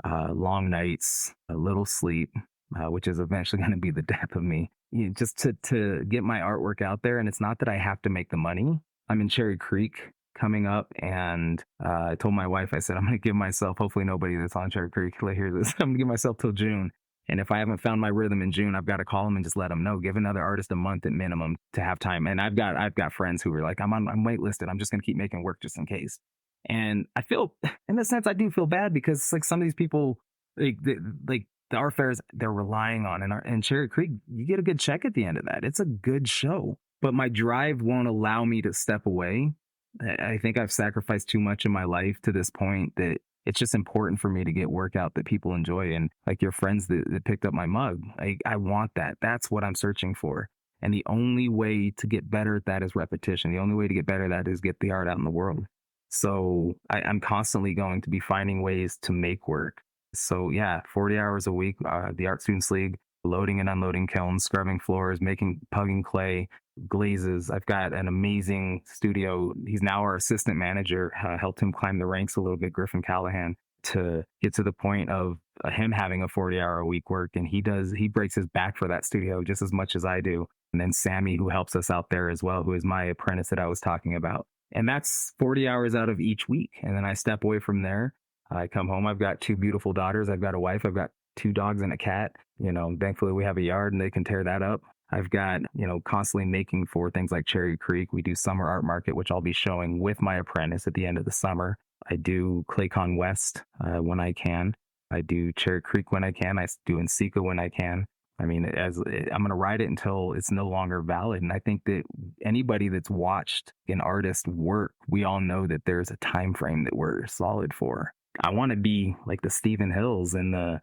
long nights, a little sleep, which is eventually going to be the death of me, just to get my artwork out there. And it's not that I have to make the money. I'm in Cherry Creek coming up, and I told my wife, I said, I'm going to give myself, hopefully nobody that's on Cherry Creek hears this, I'm going to give myself till June. And if I haven't found my rhythm in June, I've got to call them and just let them know, give another artist a month at minimum to have time. And I've got friends who are like, I'm waitlisted. I'm just going to keep making work just in case. And I feel, in a sense, I do feel bad because like some of these people, like the art fairs, they're relying on, and Cherry Creek, you get a good check at the end of that. It's a good show, but my drive won't allow me to step away. I think I've sacrificed too much in my life to this point that it's just important for me to get workout that people enjoy. And like your friends that picked up my mug, I want that. That's what I'm searching for. And the only way to get better at that is repetition. The only way to get better at that is get the art out in the world. So I'm constantly going to be finding ways to make work. So yeah, 40 hours a week, the Art Students League, loading and unloading kilns, scrubbing floors, making pugging clay, glazes. I've got an amazing studio. He's now our assistant manager. Helped him climb the ranks a little bit, Griffin Callahan, to get to the point of him having a 40-hour a week work. And he breaks his back for that studio just as much as I do. And then Sammy, who helps us out there as well, who is my apprentice that I was talking about. And that's 40 hours out of each week. And then I step away from there. I come home. I've got two beautiful daughters. I've got a wife. I've got two dogs and a cat. Thankfully we have a yard and they can tear that up. I've got, constantly making for things like Cherry Creek. We do summer art market, which I'll be showing with my apprentice at the end of the summer. I do ClayCon West when I can. I do Cherry Creek when I can. I do Ensika when I can. I mean, I'm going to ride it until it's no longer valid. And I think that anybody that's watched an artist work, we all know that there's a time frame that we're solid for. I want to be like the Stephen Hills and the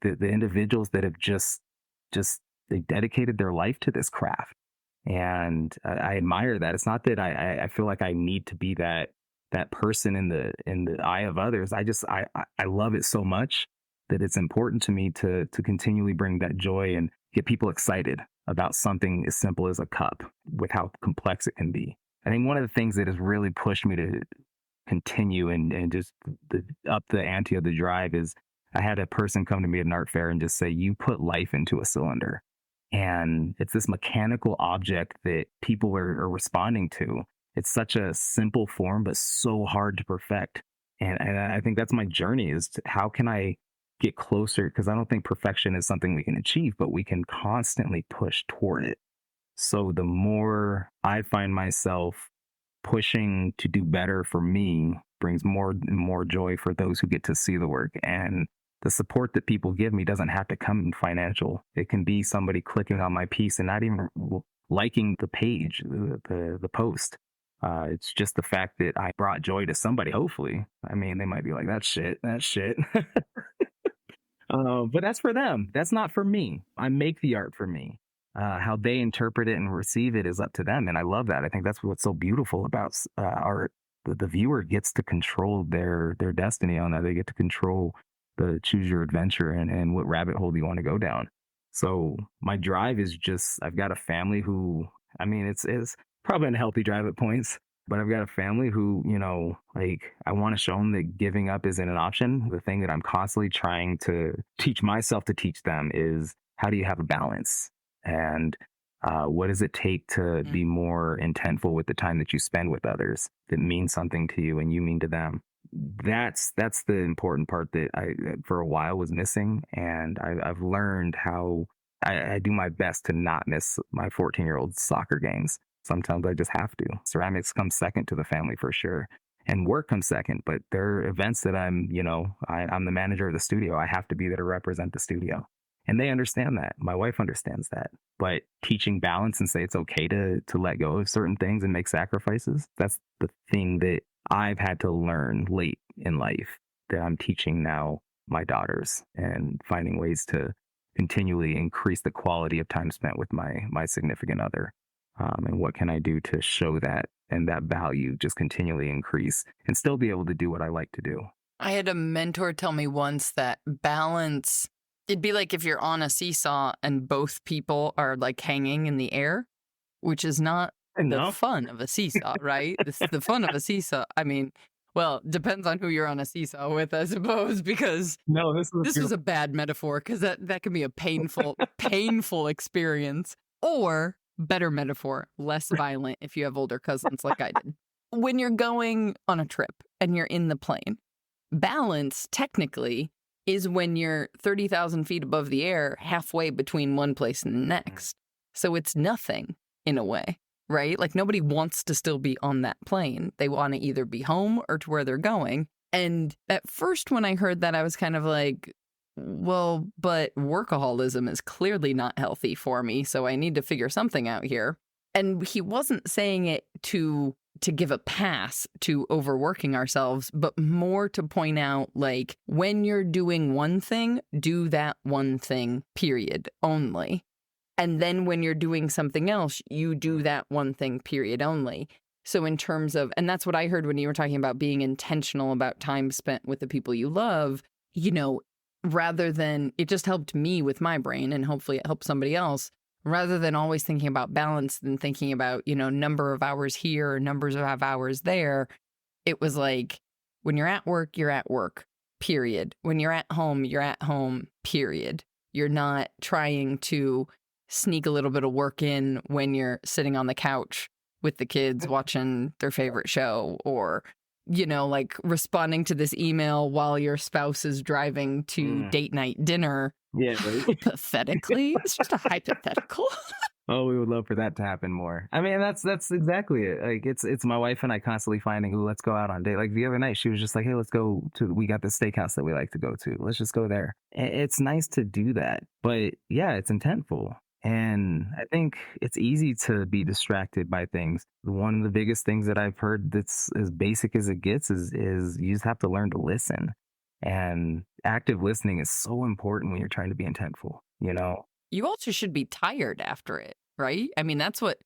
individuals that have just they dedicated their life to this craft. And I admire that. It's not that I feel like I need to be that person in the eye of others. I love it so much that it's important to me to continually bring that joy and get people excited about something as simple as a cup with how complex it can be. I think one of the things that has really pushed me to continue and just up the ante of the drive is I had a person come to me at an art fair and just say, you put life into a cylinder. And it's this mechanical object that people are responding to. It's such a simple form, but so hard to perfect. And I think that's my journey is how can I get closer? Because I don't think perfection is something we can achieve, but we can constantly push toward it. So the more I find myself pushing to do better for me brings more and more joy for those who get to see the work. And the support that people give me doesn't have to come in financial. It can be somebody clicking on my piece and not even liking the page, the post. It's just the fact that I brought joy to somebody, hopefully. I mean, they might be like, that's shit. But that's for them. That's not for me. I make the art for me. How they interpret it and receive it is up to them. And I love that. I think that's what's so beautiful about art. The viewer gets to control their destiny on that. They get to control the choose your adventure and what rabbit hole do you want to go down. So my drive is just, I've got a family who, I mean, it's probably an healthy drive at points, but I've got a family who, I want to show them that giving up isn't an option. The thing that I'm constantly trying to teach myself to teach them is how do you have a balance? And what does it take to be more intentful with the time that you spend with others that means something to you and you mean to them? That's the important part that I, for a while, was missing. And I've learned how I do my best to not miss my 14-year-old soccer games. Sometimes I just have to. Ceramics comes second to the family for sure. And work comes second, but there are events that I'm the manager of the studio. I have to be there to represent the studio. And they understand that. My wife understands that. But teaching balance and say it's okay to let go of certain things and make sacrifices, that's the thing that I've had to learn late in life that I'm teaching now my daughters and finding ways to continually increase the quality of time spent with my significant other. And what can I do to show that and that value just continually increase and still be able to do what I like to do. I had a mentor tell me once that balance, it'd be like if you're on a seesaw and both people are like hanging in the air, which is not the fun of a seesaw, right? The fun of a seesaw. I mean, well, depends on who you're on a seesaw with, I suppose, because this was a bad metaphor because that can be a painful experience. Or better metaphor, less violent if you have older cousins like I did. When you're going on a trip and you're in the plane, balance technically is when you're 30,000 feet above the air, halfway between one place and the next. So it's nothing in a way, right? Like nobody wants to still be on that plane. They want to either be home or to where they're going. And at first when I heard that, I was kind of like, well, but workaholism is clearly not healthy for me, so I need to figure something out here. And he wasn't saying it to to give a pass to overworking ourselves, but more to point out, like, when you're doing one thing, do that one thing, period, only. And then when you're doing something else, you do that one thing, period, only. So in terms of, and that's what I heard when you were talking about being intentional about time spent with the people you love, you know, rather than, it just helped me with my brain, and hopefully it helps somebody else, rather than always thinking about balance and thinking about, you know, number of hours here or numbers of hours there. It was like, when you're at work, period. When you're at home, period. You're not trying to sneak a little bit of work in when you're sitting on the couch with the kids watching their favorite show, or, you know, like responding to this email while your spouse is driving to date night dinner. Yeah, right. Hypothetically. It's just a hypothetical. Oh, we would love for that to happen more. I mean, that's exactly it. Like, it's my wife and I constantly finding, ooh, let's go out on date. Like the other night, she was just like, hey, let's go to, we got this steakhouse that we like to go to. Let's just go there. It's nice to do that. But yeah, it's intentful. And I think it's easy to be distracted by things. One of the biggest things that I've heard that's as basic as it gets is you just have to learn to listen. And active listening is so important when you're trying to be intentful, you know? You also should be tired after it, right? I mean, that's what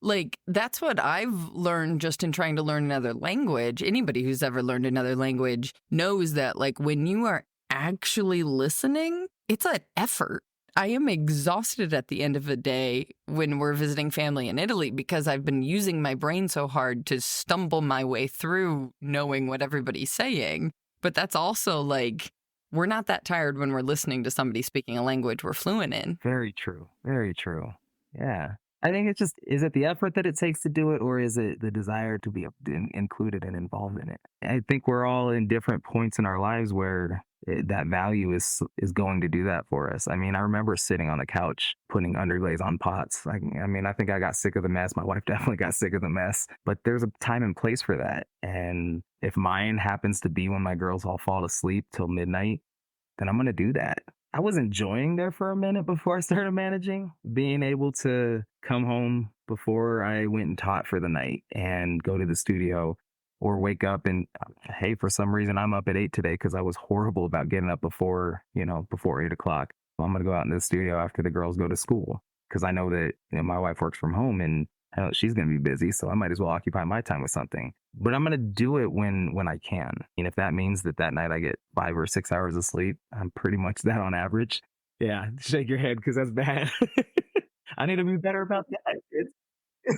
I've learned just in trying to learn another language. Anybody who's ever learned another language knows that, like, when you are actually listening, it's an effort. I am exhausted at the end of the day when we're visiting family in Italy, because I've been using my brain so hard to stumble my way through knowing what everybody's saying. But that's also like, we're not that tired when we're listening to somebody speaking a language we're fluent in. Very true. Very true. Yeah. I think it's just, is it the effort that it takes to do it, or is it the desire to be included and involved in it? I think we're all in different points in our lives where that value is going to do that for us. I mean, I remember sitting on the couch putting underglaze on pots. I mean, I think I got sick of the mess. My wife definitely got sick of the mess, but there's a time and place for that. And if mine happens to be when my girls all fall asleep till midnight, then I'm going to do that. I was enjoying there for a minute before I started managing, being able to come home before I went and taught for the night and go to the studio, or wake up and, hey, for some reason I'm up at 8 today because I was horrible about getting up before 8 o'clock. I'm going to go out in the studio after the girls go to school, because I know that, you know, my wife works from home and she's going to be busy, so I might as well occupy my time with something. But I'm going to do it when I can. And if that means that night I get 5 or 6 hours of sleep, I'm pretty much that on average. Yeah, shake your head because that's bad. I need to be better about that.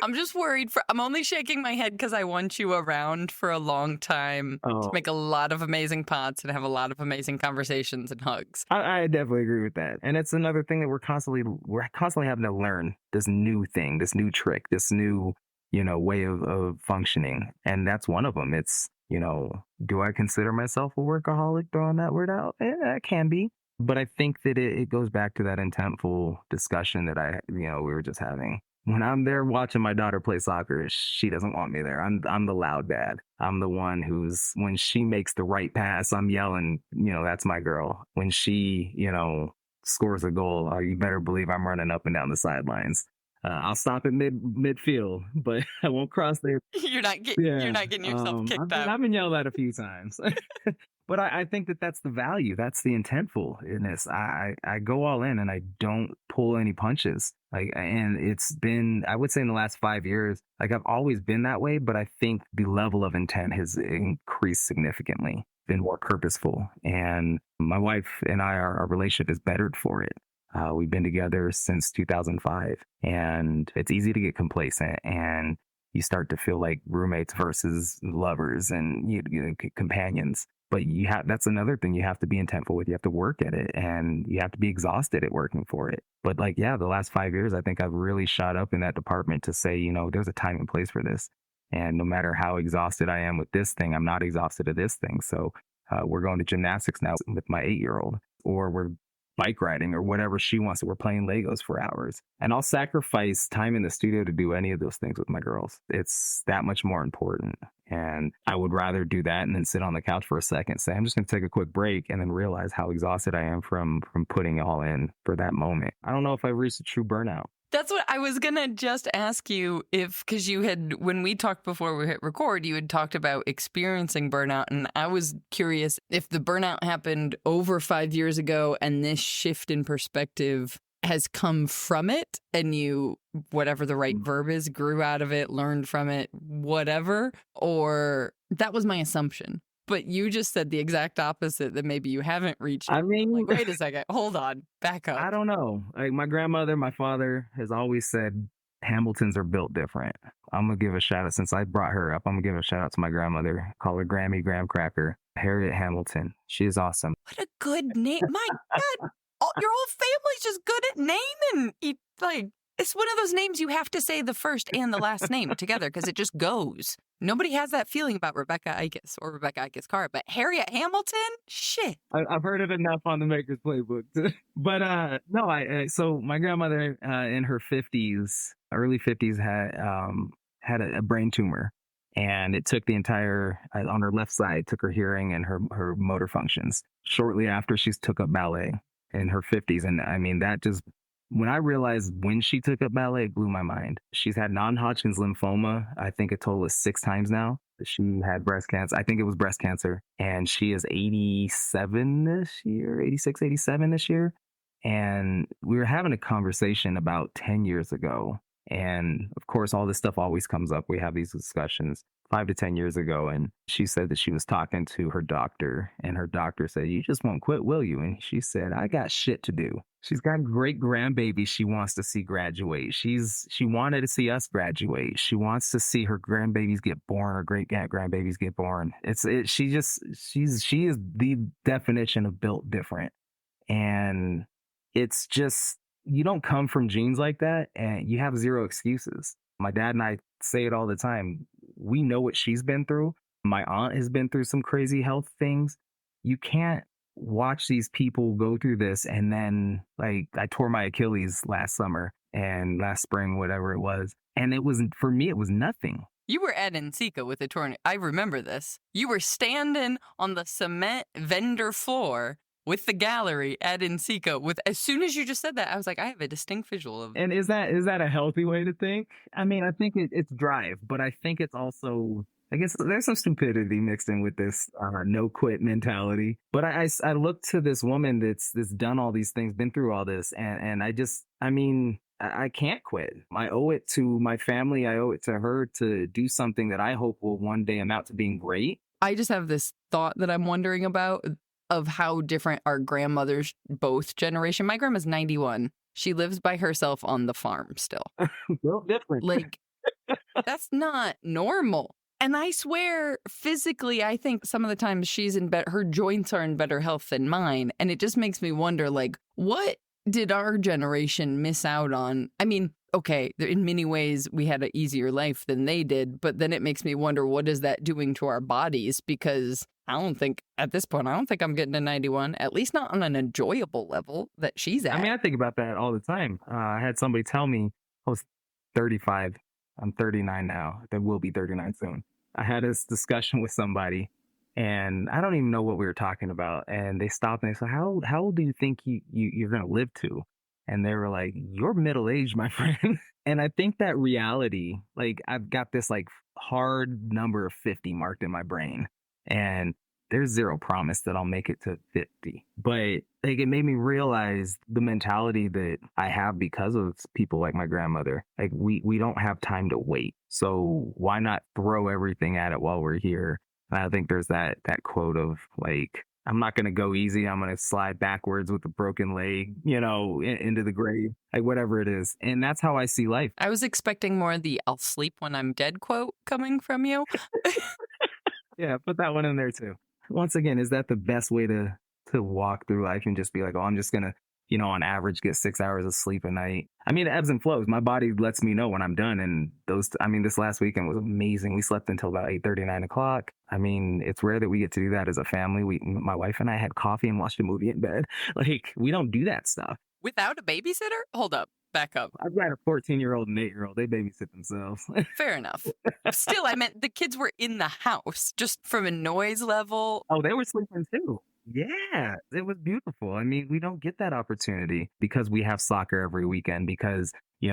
I'm just worried I'm only shaking my head because I want you around for a long time to make a lot of amazing pots and have a lot of amazing conversations and hugs. I definitely agree with that. And it's another thing that we're constantly having to learn this new thing, this new trick, this new, way of functioning. And that's one of them. It's, do I consider myself a workaholic, throwing that word out? Yeah, it can be. But I think that it goes back to that intentful discussion that we were just having. When I'm there watching my daughter play soccer, she doesn't want me there. I'm the loud dad. I'm the one when she makes the right pass, I'm yelling, that's my girl. When she, scores a goal, you better believe I'm running up and down the sidelines. I'll stop at midfield, but I won't cross there. You're not getting yourself kicked out. I've been yelled at a few times. But I think that's the value. That's the intentfulness. I go all in and I don't pull any punches. And it's been, I would say in the last 5 years, I've always been that way, but I think the level of intent has increased significantly, been more purposeful. And my wife and our relationship is bettered for it. We've been together since 2005, and it's easy to get complacent, and you start to feel like roommates versus lovers and companions. But that's another thing you have to be intentful with. You have to work at it, and you have to be exhausted at working for it. But the last 5 years, I think I've really shot up in that department to say, there's a time and place for this. And no matter how exhausted I am with this thing, I'm not exhausted at this thing. So we're going to gymnastics now with my 8-year-old, or we're bike riding or whatever she wants. We're playing Legos for hours. And I'll sacrifice time in the studio to do any of those things with my girls. It's that much more important. And I would rather do that and then sit on the couch for a second, say, I'm just going to take a quick break, and then realize how exhausted I am from putting all in for that moment. I don't know if I've reached a true burnout. That's what I was going to just ask you if, because you had, when we talked before we hit record, you had talked about experiencing burnout. And I was curious if the burnout happened over 5 years ago and this shift in perspective has come from it and you, whatever the right verb is, grew out of it, learned from it, whatever, or that was my assumption. But you just said the exact opposite, that maybe you haven't reached. I I'm mean, like, wait a second, hold on, back up. I don't know. Like my grandmother, my father has always said Hamiltons are built different. I'm gonna give a shout out since I brought her up. I'm gonna give a shout out to my grandmother. Call her Grammy Graham Cracker, Harriet Hamilton. She is awesome. What a good name. My God, your whole family's just good at naming. Like, it's one of those names you have to say the first and the last name together because it just goes. Nobody has that feeling about Rebecca Ikes or Rebecca Ikes Carr, but Harriet Hamilton? Shit. I've heard it enough on the Maker's Playbook. But no, so my grandmother in her 50s, early 50s, had a brain tumor. And it took the entire, on her left side, took her hearing and her motor functions. Shortly after, she took up ballet in her 50s. And I mean, that just, when I realized when she took up ballet, it blew my mind. She's had non-Hodgkin's lymphoma, I think a total of 6 times now. She had breast cancer. I think it was breast cancer. And she is 87 this year, 86, 87 this year. And we were having a conversation about 10 years ago. And of course, all this stuff always comes up. We have these discussions 5 to 10 years ago. And she said that she was talking to her doctor, and her doctor said, "You just won't quit, will you?" And she said, "I got shit to do." She's got great grandbabies she wants to see graduate. She wanted to see us graduate. She wants to see her grandbabies get born or great grandbabies get born. She is the definition of built different. And it's just, you don't come from genes like that and you have zero excuses. My dad and I say it all the time. We know what she's been through. My aunt has been through some crazy health things. You can't watch these people go through this and then, like, I tore my Achilles last summer and last spring, whatever it was. And it was, for me, it was nothing. You were at Nsika with a tornado. I remember this. You were standing on the cement vendor floor with the gallery at Nsika. With, as soon as you just said that, I was like, I have a distinct visual of it. And is that a healthy way to think? I mean, I think it's drive, but I think it's also, I guess there's some stupidity mixed in with this no quit mentality. But I look to this woman that's done all these things, been through all this, and I can't quit. I owe it to my family. I owe it to her to do something that I hope will one day amount to being great. I just have this thought that I'm wondering about of how different our grandmothers, both generation. My grandma's 91. She lives by herself on the farm still. Well, different. Like, that's not normal. And I swear, physically, I think some of the times she's in better, her joints are in better health than mine. And it just makes me wonder, like, what did our generation miss out on? I mean, okay, in many ways, we had an easier life than they did. But then it makes me wonder, what is that doing to our bodies? Because I don't think, at this point, I don't think I'm getting to 91, at least not on an enjoyable level that she's at. I mean, I think about that all the time. I had somebody tell me I was 35. I'm 39 now. I will be 39 soon. I had this discussion with somebody, and I don't even know what we were talking about. And they stopped and they said, how old do you think you're going to live to? And they were like, "You're middle-aged, my friend." And I think that reality, like, I've got this like hard number of 50 marked in my brain. And there's zero promise that I'll make it to 50. But like, it made me realize the mentality that I have because of people like my grandmother. Like, we don't have time to wait. So why not throw everything at it while we're here? And I think there's that quote of, like, I'm not going to go easy. I'm going to slide backwards with a broken leg, into the grave, like whatever it is. And that's how I see life. I was expecting more of the "I'll sleep when I'm dead" quote coming from you. Yeah, put that one in there too. Once again, is that the best way to walk through life and just be like, "Oh, I'm just going to, on average, get 6 hours of sleep a night"? I mean, it ebbs and flows. My body lets me know when I'm done. And this last weekend was amazing. We slept until about 8:30, 9 o'clock. I mean, it's rare that we get to do that as a family. My wife and I had coffee and watched a movie in bed. Like, we don't do that stuff. Without a babysitter? Hold up. Back up. I've got a 14-year-old and 8-year-old. They babysit themselves. Fair enough. Still, I meant the kids were in the house, just from a noise level. Oh, they were sleeping too. Yeah, it was beautiful. I mean, we don't get that opportunity because we have soccer every weekend because,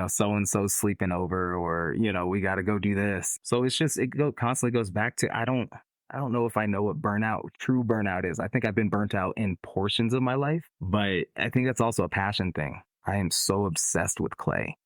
so and so's sleeping over or, we got to go do this. So it's just, constantly goes back to, I don't know if I know what true burnout is. I think I've been burnt out in portions of my life, but I think that's also a passion thing. I am so obsessed with clay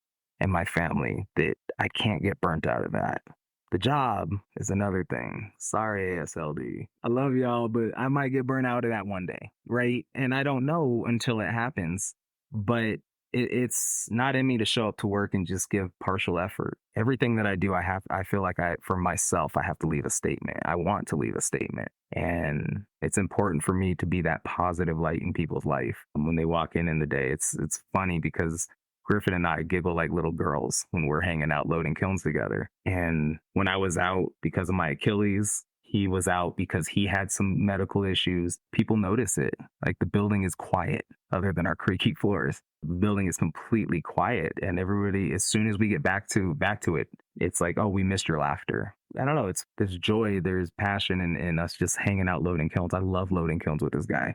and my family that I can't get burnt out of that. The job is another thing. Sorry, ASLD. I love y'all, but I might get burnt out of that one day, right? And I don't know until it happens, but it's not in me to show up to work and just give partial effort. Everything that I do, I feel like for myself, I have to leave a statement. I want to leave a statement. And it's important for me to be that positive light in people's life when they walk in the day. It's funny because Griffin and I giggle like little girls when we're hanging out loading kilns together. And when I was out because of my Achilles, he was out because he had some medical issues. People notice it. Like the building is quiet other than our creaky floors. The building is completely quiet. And everybody, as soon as we get back to it, it's like, oh, we missed your laughter. I don't know. There's joy, there's passion in us just hanging out loading kilns. I love loading kilns with this guy.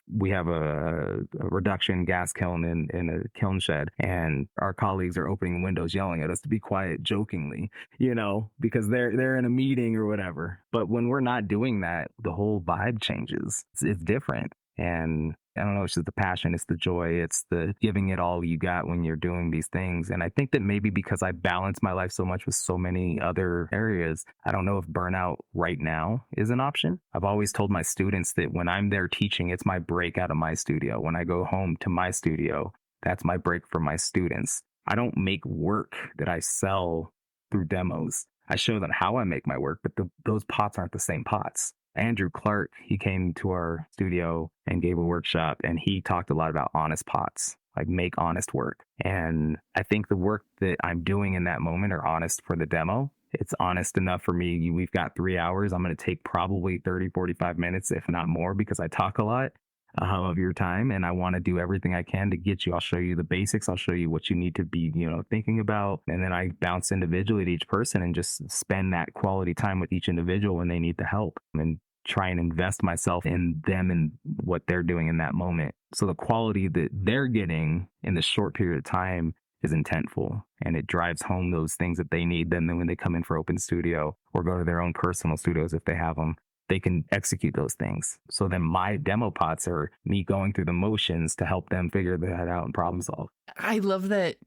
We have a reduction gas kiln in a kiln shed, and our colleagues are opening windows, yelling at us to be quiet jokingly, because they're in a meeting or whatever. But when we're not doing that, the whole vibe changes. It's different. And I don't know, it's just the passion, it's the joy, it's the giving it all you got when you're doing these things. And I think that maybe because I balance my life so much with so many other areas, I don't know if burnout right now is an option. I've always told my students that when I'm there teaching, it's my break out of my studio. When I go home to my studio, that's my break for my students. I don't make work that I sell through demos. I show them how I make my work, but those pots aren't the same pots. Andrew Clark, he came to our studio and gave a workshop, and he talked a lot about honest pots, like make honest work. And I think the work that I'm doing in that moment are honest for the demo. It's honest enough for me. We've got 3 hours. I'm going to take probably 30, 45 minutes, if not more, because I talk a lot of your time, and I want to do everything I can to get you. I'll show you the basics. I'll show you what you need to be, thinking about. And then I bounce individually to each person and just spend that quality time with each individual when they need the help and try and invest myself in them and what they're doing in that moment. So the quality that they're getting in the short period of time is intentful, and it drives home those things that they need. Then when they come in for open studio or go to their own personal studios, if they have them, they can execute those things. So then my demo pots are me going through the motions to help them figure that out and problem solve. I love that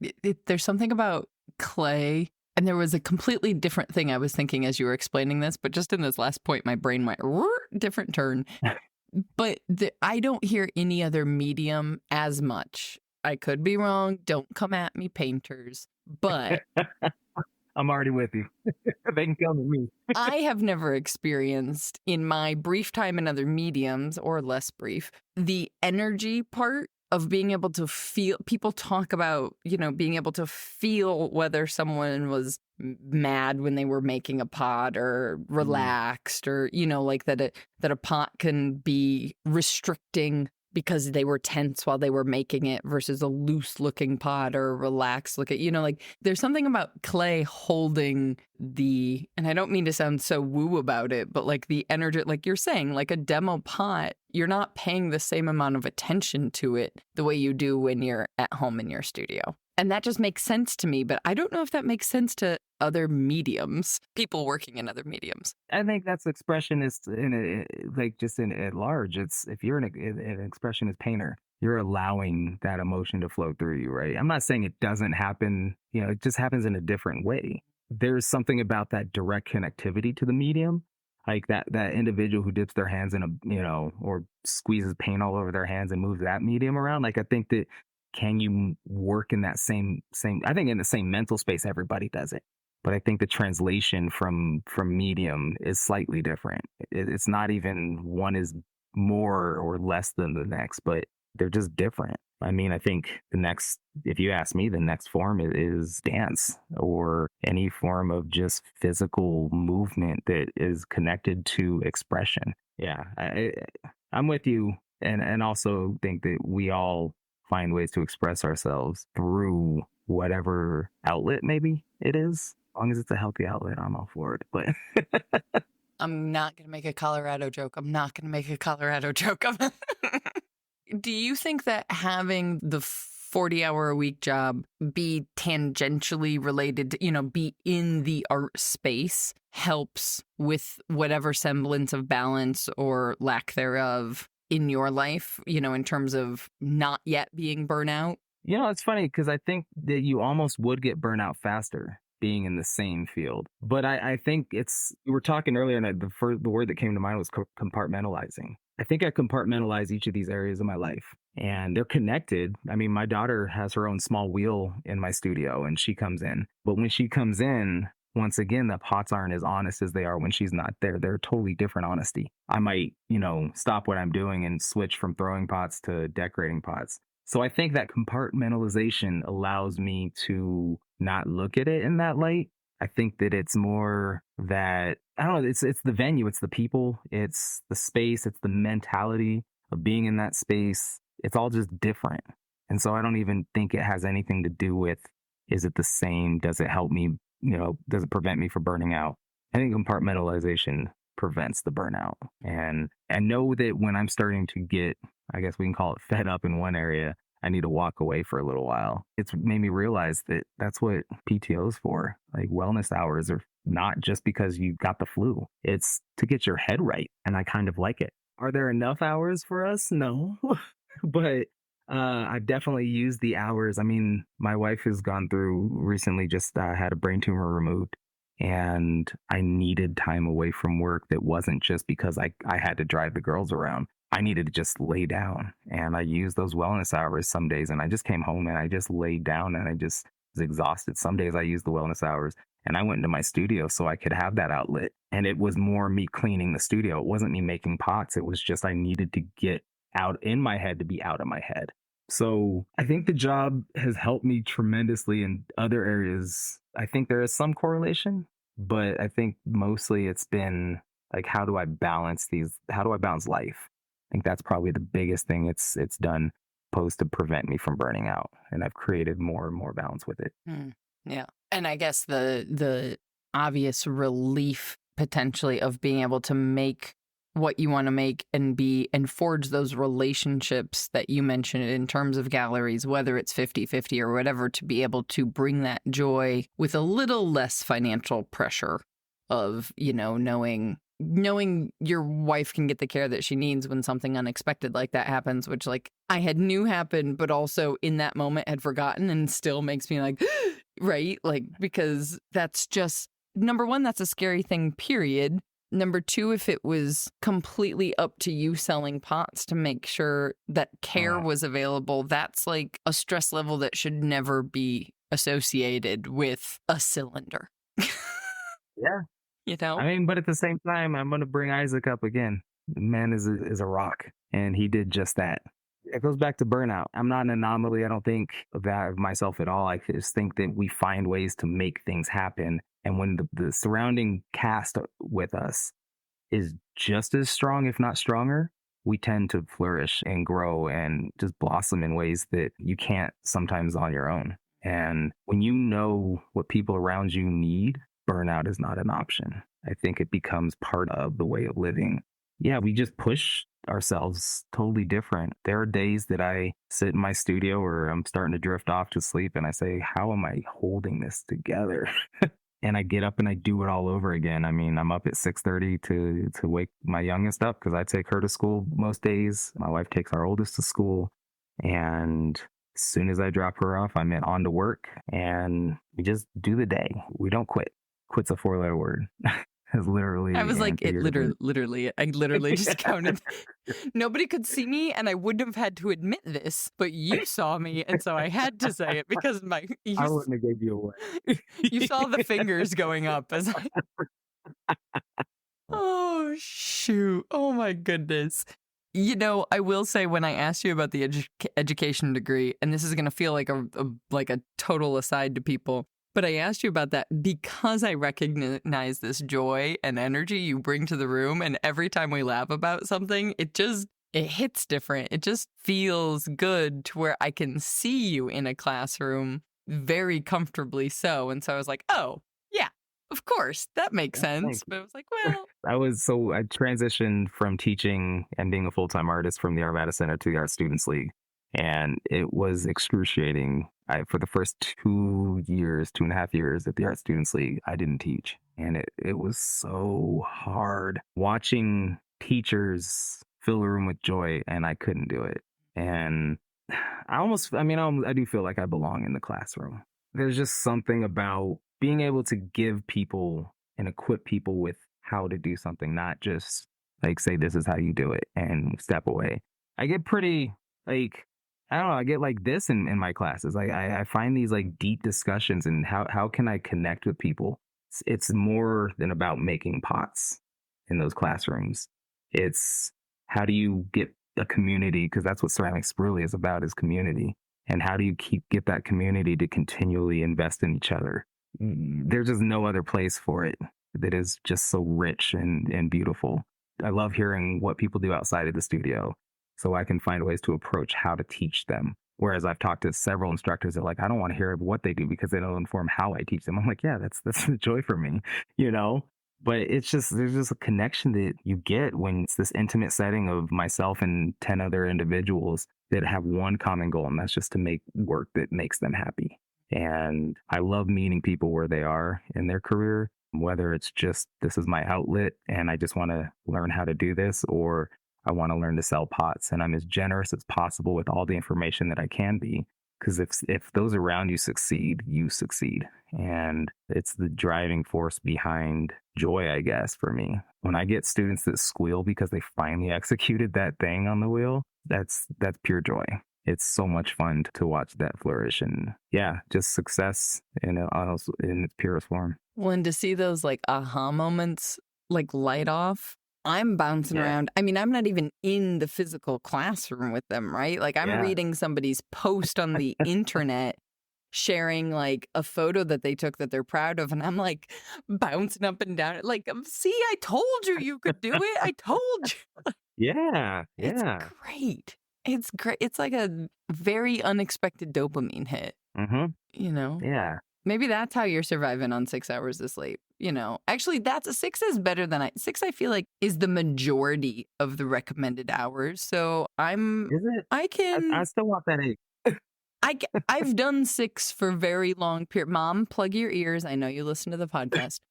there's something about clay. And there was a completely different thing I was thinking as you were explaining this, but just in this last point, my brain went different turn. But I don't hear any other medium as much. I could be wrong. Don't come at me, painters. But I'm already with you. They can come at me. I have never experienced in my brief time in other mediums, or less brief, the energy part of being able to feel. People talk about, being able to feel whether someone was mad when they were making a pot or relaxed, or, like that a pot can be restricting because they were tense while they were making it versus a loose looking pot or a relaxed look at, like there's something about clay holding and I don't mean to sound so woo about it, but like the energy, like you're saying, like a demo pot, you're not paying the same amount of attention to it the way you do when you're at home in your studio. And that just makes sense to me, but I don't know if that makes sense to other mediums, people working in other mediums. I think that's expressionist at large. It's if you're an expressionist painter, you're allowing that emotion to flow through you, right? I'm not saying it doesn't happen, it just happens in a different way. There's something about that direct connectivity to the medium, like that individual who dips their hands in or squeezes paint all over their hands and moves that medium around. Like I think that can you work in that same I think in the same mental space, everybody does it. But I think the translation from medium is slightly different. It's not even one is more or less than the next, but they're just different. I mean, I think if you ask me, the next form is dance or any form of just physical movement that is connected to expression. Yeah, I'm with you. And also think that we all find ways to express ourselves through whatever outlet maybe it is. As long as it's a healthy outlet, I'm all for it. But I'm not going to make a Colorado joke. I'm not going to make a Colorado joke. Do you think that having the 40-hour-a-week job be tangentially related to, be in the art space helps with whatever semblance of balance or lack thereof in your life, in terms of not yet being burnout? It's funny because I think that you almost would get burnout faster being in the same field. But I think we were talking earlier, and the word that came to mind was compartmentalizing. I think I compartmentalize each of these areas of my life, and they're connected. I mean, my daughter has her own small wheel in my studio, and she comes in. But when she comes in, once again, the pots aren't as honest as they are when she's not there. They're a totally different honesty. I might, stop what I'm doing and switch from throwing pots to decorating pots. So I think that compartmentalization allows me to not look at it in that light. I think that it's more that, I don't know, it's the venue, it's the people, it's the space, it's the mentality of being in that space. It's all just different. And so I don't even think it has anything to do with, is it the same? Does it help me? Does it prevent me from burning out? I think compartmentalization prevents the burnout. And I know that when I'm starting to get, I guess we can call it fed up in one area, I need to walk away for a little while. It's made me realize that that's what PTO is for. Like, wellness hours are not just because you got the flu. It's to get your head right. And I kind of like it. Are there enough hours for us? No. But I've definitely used the hours. I mean, my wife has gone through recently, just had a brain tumor removed. And I needed time away from work that wasn't just because I had to drive the girls around. I needed to just lay down, and I used those wellness hours some days, and I just came home and I just laid down and I just was exhausted. Some days I used the wellness hours and I went into my studio so I could have that outlet. And it was more me cleaning the studio. It wasn't me making pots. It was just I needed to get out in my head to be out of my head. So I think the job has helped me tremendously in other areas. I think there is some correlation, but I think mostly it's been like, how do I balance life? I think that's probably the biggest thing it's done supposed to prevent me from burning out. And I've created more and more balance with it. Yeah. And I guess the obvious relief potentially of being able to make what you want to make and forge those relationships that you mentioned in terms of galleries, whether it's 50-50 or whatever, to be able to bring that joy with a little less financial pressure of, knowing your wife can get the care that she needs when something unexpected like that happens, which I had knew happened, but also in that moment had forgotten, and still makes me right? Because that's just, number one, that's a scary thing, period. Number two, if it was completely up to you selling pots to make sure that care was available, that's a stress level that should never be associated with a cylinder. Yeah. I mean, but at the same time, I'm going to bring Isaac up again. The man is a rock, and he did just that. It goes back to burnout. I'm not an anomaly. I don't think of that of myself at all. I just think that we find ways to make things happen. And when the surrounding cast with us is just as strong, if not stronger, we tend to flourish and grow and just blossom in ways that you can't sometimes on your own. And when you know what people around you need, burnout is not an option. I think it becomes part of the way of living. Yeah, we just push ourselves totally different. There are days that I sit in my studio or I'm starting to drift off to sleep and I say, how am I holding this together? And I get up and I do it all over again. I mean, I'm up at 6:30 to wake my youngest up because I take her to school most days. My wife takes our oldest to school. And as soon as I drop her off, I'm on to work and we just do the day. We don't quit. Quit's a 4-letter word. It's literally. I was like, literally. I literally just counted. Nobody could see me, and I wouldn't have had to admit this, but you saw me, and so I had to say it because I wouldn't have gave you away. You saw the fingers going up as I. Oh shoot! Oh my goodness! I will say, when I asked you about the education degree, and this is going to feel like a total aside to people. But I asked you about that because I recognize this joy and energy you bring to the room. And every time we laugh about something, it hits different. It just feels good to where I can see you in a classroom very comfortably so. And so I was like, oh, yeah, of course, that makes sense. But I was like, well, I transitioned from teaching and being a full-time artist from the Arvada Center to the Art Students League. And it was excruciating. For the first 2 years, 2.5 years at the Art Students League, I didn't teach. And it was so hard watching teachers fill a room with joy, and I couldn't do it. And I do feel like I belong in the classroom. There's just something about being able to give people and equip people with how to do something, not just like say, this is how you do it and step away. I get pretty like, I don't know, I get like this in my classes. I find these like deep discussions and how can I connect with people? It's more than about making pots in those classrooms. It's how do you get a community, because that's what ceramics really is about, is community. And how do you get that community to continually invest in each other? There's just no other place for it that is just so rich and beautiful. I love hearing what people do outside of the studio so I can find ways to approach how to teach them. Whereas I've talked to several instructors that are like, I don't want to hear what they do because they don't inform how I teach them. I'm like, yeah, that's the joy for me, you know? But it's just, there's just a connection that you get when it's this intimate setting of myself and 10 other individuals that have one common goal, and that's just to make work that makes them happy. And I love meeting people where they are in their career, whether it's just, this is my outlet and I just want to learn how to do this, or I want to learn to sell pots. And I'm as generous as possible with all the information that I can be. Because if those around you succeed, you succeed. And it's the driving force behind joy, I guess, for me. When I get students that squeal because they finally executed that thing on the wheel, that's pure joy. It's so much fun to watch that flourish. And yeah, just success in its purest form. Well, and to see those like aha moments like light off, I'm bouncing around. I mean, I'm not even in the physical classroom with them, right? Like I'm reading somebody's post on the internet, sharing like a photo that they took that they're proud of. And I'm like bouncing up and down. Like, see, I told you could do it. I told you. Yeah. It's great. It's great. It's like a very unexpected dopamine hit, you know? Yeah. Maybe that's how you're surviving on 6 hours of sleep. You know, actually, six is better than six. I feel like is the majority of the recommended hours. So Is it? I still want that 8. I've done 6 for very long period. Mom, plug your ears. I know you listen to the podcast.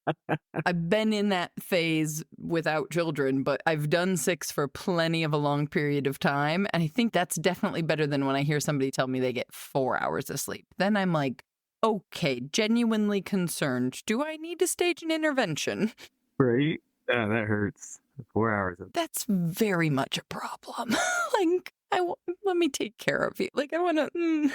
I've been in that phase without children, but I've done 6 for plenty of a long period of time. And I think that's definitely better than when I hear somebody tell me they get 4 hours of sleep. Then I'm like, okay, genuinely concerned. Do I need to stage an intervention? Right? Yeah, that hurts. 4 hours. That's very much a problem. Like, let me take care of you. Like, I want to.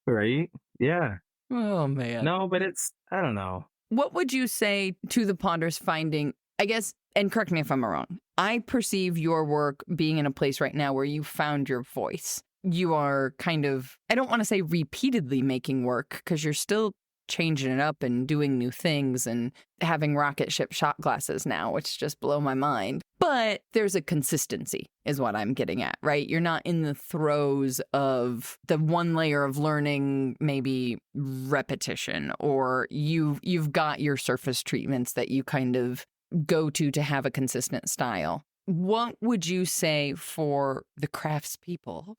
Right? Yeah. Oh, man. No, but I don't know. What would you say to the Potters finding, I guess, and correct me if I'm wrong, I perceive your work being in a place right now where you found your voice. You are kind of, I don't want to say repeatedly making work because you're still changing it up and doing new things and having rocket ship shot glasses now, which just blow my mind. But there's a consistency is what I'm getting at, right? You're not in the throes of the one layer of learning, maybe repetition, or you've got your surface treatments that you kind of go to have a consistent style. What would you say for the craftspeople?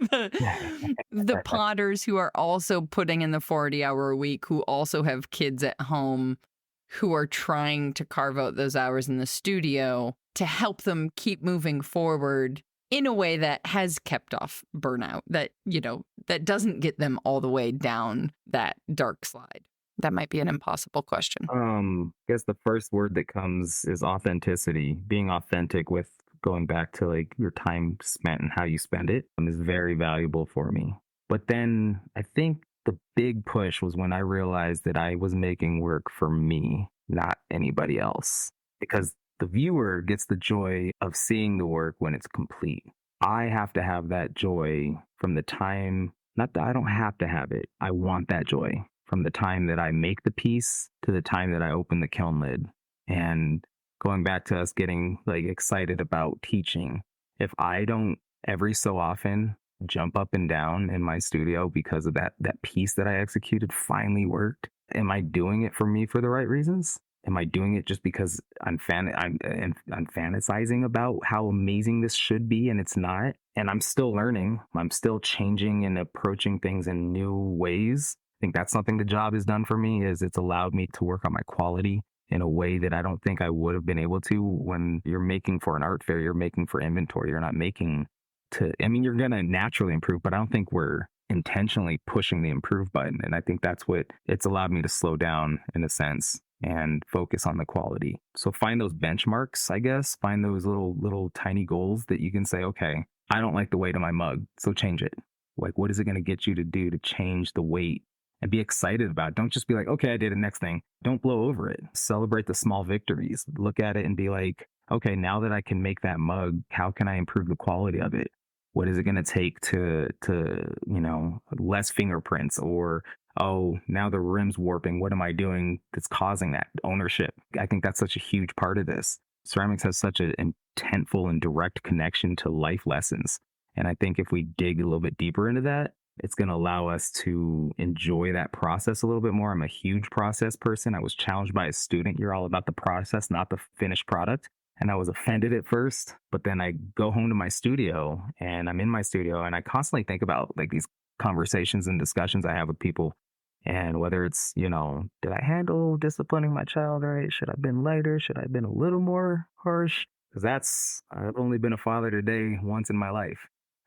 the potters who are also putting in the 40-hour a week, who also have kids at home, who are trying to carve out those hours in the studio to help them keep moving forward in a way that has kept off burnout, that, you know, that doesn't get them all the way down that dark slide. That might be an impossible question. I guess the first word that comes is authenticity. Being authentic with going back to like your time spent and how you spend it is very valuable for me. But then I think the big push was when I realized that I was making work for me, not anybody else. Because the viewer gets the joy of seeing the work when it's complete. I have to have that joy from the time, not that I don't have to have it, I want that joy from the time that I make the piece to the time that I open the kiln lid. And going back to us getting like excited about teaching, if I don't every so often jump up and down in my studio because of that piece that I executed finally worked, am I doing it for me for the right reasons? Am I doing it just because I'm fantasizing about how amazing this should be and it's not? And I'm still learning. I'm still changing and approaching things in new ways. I think that's something the job has done for me is it's allowed me to work on my quality in a way that I don't think I would have been able to when you're making for an art fair, you're making for inventory, you're not making to I mean, you're gonna naturally improve, but I don't think we're intentionally pushing the improve button. And I think that's what it's allowed me to slow down in a sense and focus on the quality. So find those benchmarks, I guess, find those little tiny goals that you can say, okay, I don't like the weight of my mug, so change it. Like what is it going to get you to do to change the weight and be excited about it? Don't just be like, okay, I did it, next thing. Don't blow over it. Celebrate the small victories. Look at it and be like, okay, now that I can make that mug, how can I improve the quality of it? What is it going to take to less fingerprints or oh, now the rim's warping. What am I doing that's causing that? Ownership. I think that's such a huge part of this. Ceramics has such an intentful and direct connection to life lessons. And I think if we dig a little bit deeper into that, it's going to allow us to enjoy that process a little bit more. I'm a huge process person. I was challenged by a student. You're all about the process, not the finished product. And I was offended at first, but then I go home to my studio and I'm in my studio and I constantly think about like these conversations and discussions I have with people. And whether it's, did I handle disciplining my child right? Should I have been lighter? Should I have been a little more harsh? Because I've only been a father today once in my life.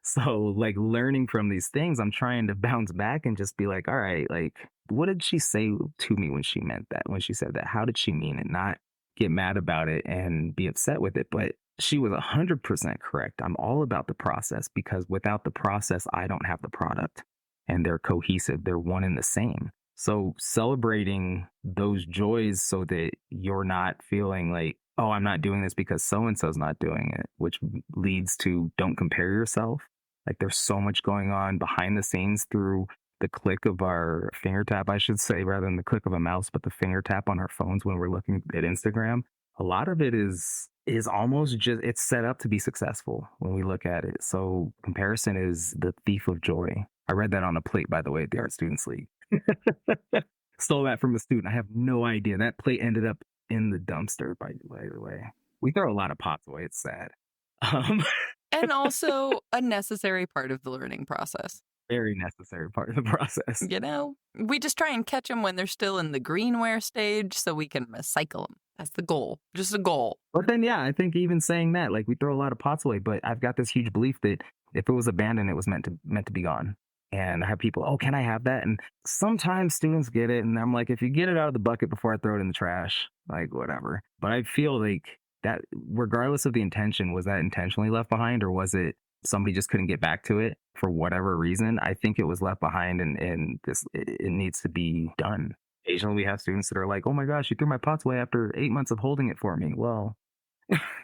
So, like, learning from these things, I'm trying to bounce back and just be like, all right, like, what did she say to me when she meant that? When she said that? How did she mean it? Not get mad about it and be upset with it. But she was 100% correct. I'm all about the process because without the process, I don't have the product. And they're cohesive, they're one and the same. So celebrating those joys so that you're not feeling like, oh, I'm not doing this because so and so's not doing it, which leads to don't compare yourself. Like there's so much going on behind the scenes through the click of our finger tap, I should say, rather than the click of a mouse, but the finger tap on our phones when we're looking at Instagram. A lot of it is almost just it's set up to be successful when we look at it. So comparison is the thief of joy. I read that on a plate, by the way, at the Art Students League. Stole that from a student. I have no idea. That plate ended up in the dumpster, by the way. We throw a lot of pots away. It's sad. Um, And also a necessary part of the learning process. Very necessary part of the process. We just try and catch them when they're still in the greenware stage so we can recycle them. That's the goal. Just a goal. But then, yeah, I think even saying that, like we throw a lot of pots away, but I've got this huge belief that if it was abandoned, it was meant to be gone. And I have people, oh, can I have that? And sometimes students get it. And I'm like, if you get it out of the bucket before I throw it in the trash, like whatever. But I feel like that regardless of the intention, was that intentionally left behind or was it somebody just couldn't get back to it for whatever reason? I think it was left behind and it needs to be done. Occasionally we have students that are like, oh my gosh, you threw my pots away after 8 months of holding it for me. Well,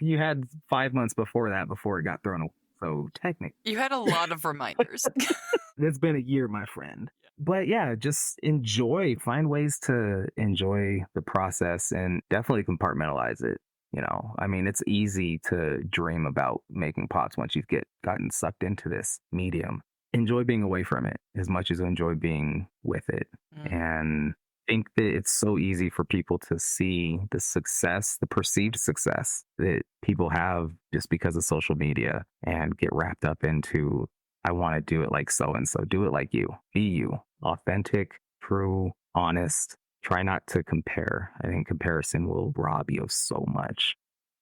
you had 5 months before that before it got thrown away. So technically, you had a lot of reminders. It's been a year, my friend. But yeah, just find ways to enjoy the process and definitely compartmentalize it. I mean, it's easy to dream about making pots once you've gotten sucked into this medium. Enjoy being away from it as much as you enjoy being with it. And think that it's so easy for people to see the success, the perceived success that people have just because of social media and get wrapped up into, I want to do it like so and so. Do it like you. Be you. Authentic, true, honest. Try not to compare. I think comparison will rob you of so much.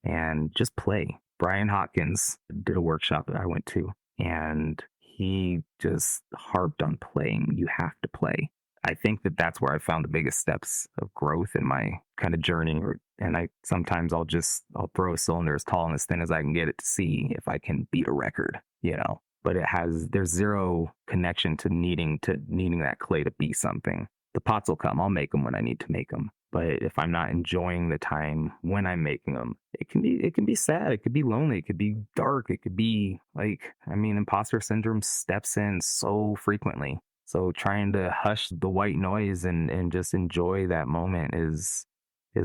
And just play. Brian Hopkins did a workshop that I went to, and he just harped on playing. You have to play. I think that that's where I found the biggest steps of growth in my kind of journey. And I'll throw a cylinder as tall and as thin as I can get it to see if I can beat a record, but there's zero connection to needing that clay to be something. The pots will come. I'll make them when I need to make them. But if I'm not enjoying the time when I'm making them, it can be sad. It could be lonely. It could be dark. It could be imposter syndrome steps in so frequently. So trying to hush the white noise and just enjoy that moment is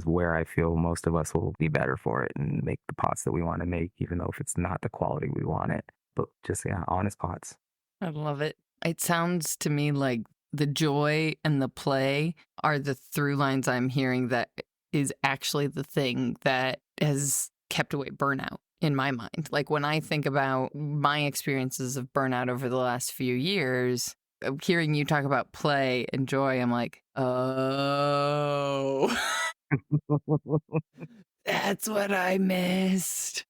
where I feel most of us will be better for it and make the pots that we want to make, even though if it's not the quality we want it. But just, honest pots. I love it. It sounds to me like the joy and the play are the through lines I'm hearing that is actually the thing that has kept away burnout in my mind. Like when I think about my experiences of burnout over the last few years, hearing you talk about play and joy, I'm like, oh, that's what I missed.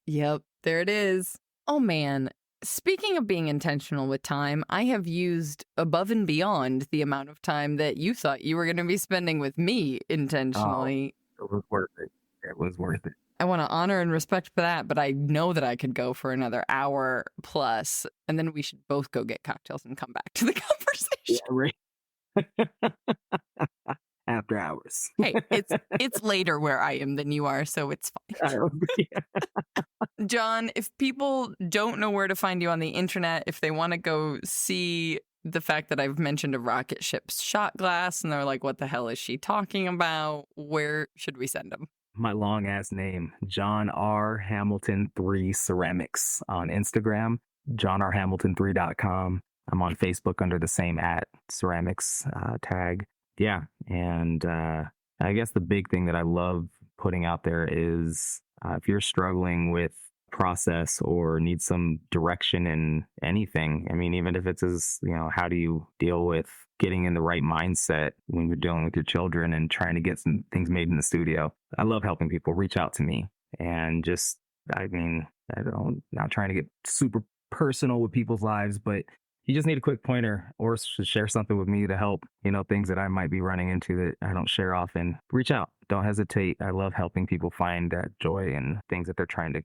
Yep, there it is. Oh man. Speaking of being intentional with time, I have used above and beyond the amount of time that you thought you were going to be spending with me Oh, intentionally. it was worth it. It was worth it. I want to honor and respect for that, but I know that I could go for another hour plus, and then we should both go get cocktails and come back to the conversation. Yeah, right. After hours. Hey, it's later where I am than you are, so it's fine. John, if people don't know where to find you on the internet, if they want to go see the fact that I've mentioned a rocket ship's shot glass and they're like, what the hell is she talking about? Where should we send them? My long ass name, John R. Hamilton 3 Ceramics on Instagram, johnrhamilton3.com. I'm on Facebook under the same @ceramics tag. Yeah. And I guess the big thing that I love putting out there is if you're struggling with process or need some direction in anything, I mean, even if it's as, how do you deal with getting in the right mindset when you're dealing with your children and trying to get some things made in the studio. I love helping people reach out to me and just, not trying to get super personal with people's lives, but you just need a quick pointer or share something with me to help, things that I might be running into that I don't share often. Reach out. Don't hesitate. I love helping people find that joy in things that they're trying to,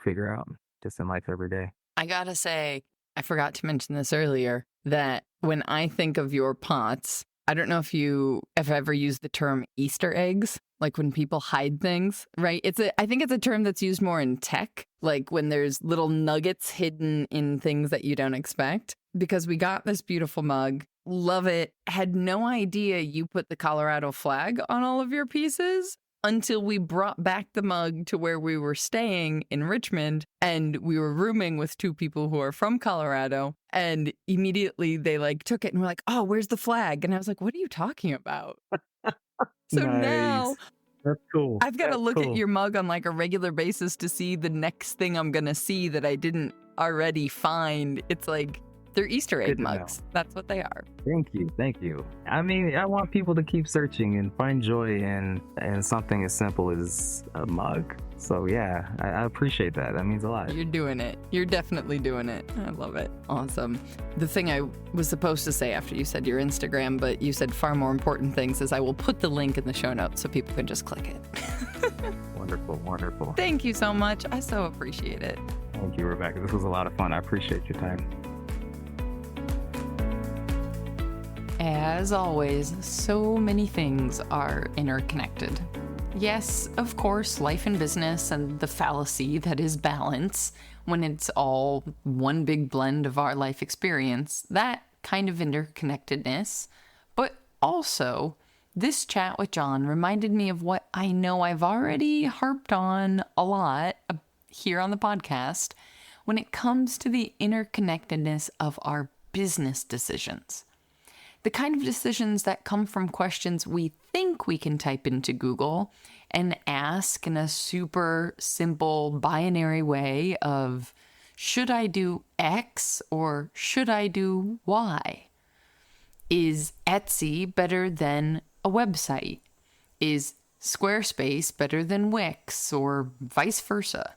figure out just in life every day. I gotta say, I forgot to mention this earlier, that when I think of your pots, I don't know if you have ever used the term Easter eggs, like when people hide things, right? I think it's a term that's used more in tech, like when there's little nuggets hidden in things that you don't expect. Because we got this beautiful mug, love it, had no idea you put the Colorado flag on all of your pieces until we brought back the mug to where we were staying in Richmond, and we were rooming with two people who are from Colorado, and immediately they took it and were like, oh, where's the flag? And I was like, what are you talking about? So Nice. Now that's cool. I've got to look at your mug on a regular basis to see the next thing I'm going to see that I didn't already find. It's like, they're Easter egg mugs. That's what they are. Thank you. I mean, I want people to keep searching and find joy in something as simple as a mug. So yeah, I appreciate that. That means a lot. You're doing it. You're definitely doing it. I love it. Awesome. The thing I was supposed to say after you said your Instagram, but you said far more important things, is I will put the link in the show notes so people can just click it. Wonderful. Thank you so much. I so appreciate it. Thank you, Rebecca. This was a lot of fun. I appreciate your time. As always, so many things are interconnected. Yes, of course, life and business and the fallacy that is balance, when it's all one big blend of our life experience, that kind of interconnectedness. But also, this chat with John reminded me of what I know I've already harped on a lot here on the podcast when it comes to the interconnectedness of our business decisions. The kind of decisions that come from questions we think we can type into Google and ask in a super simple binary way of, should I do X or should I do Y? Is Etsy better than a website? Is Squarespace better than Wix or vice versa?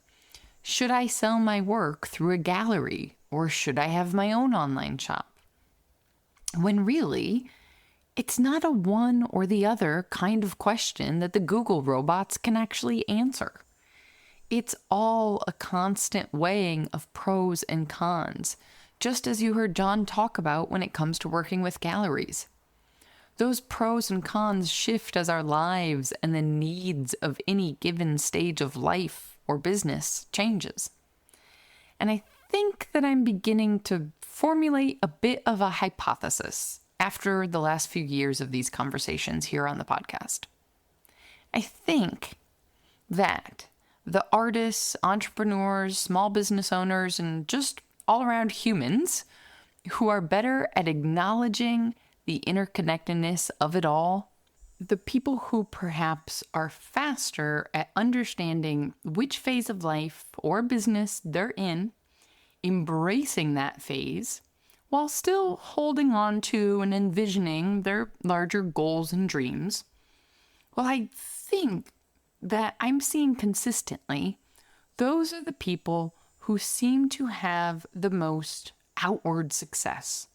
Should I sell my work through a gallery or should I have my own online shop? When really, it's not a one or the other kind of question that the Google robots can actually answer. It's all a constant weighing of pros and cons, just as you heard John talk about when it comes to working with galleries. Those pros and cons shift as our lives and the needs of any given stage of life or business changes. And I think that I'm beginning to formulate a bit of a hypothesis after the last few years of these conversations here on the podcast. I think that the artists, entrepreneurs, small business owners, and just all around humans who are better at acknowledging the interconnectedness of it all the people who perhaps are faster at understanding which phase of life or business they're in, embracing that phase, while still holding on to and envisioning their larger goals and dreams. Well, I think that I'm seeing consistently, those are the people who seem to have the most outward success,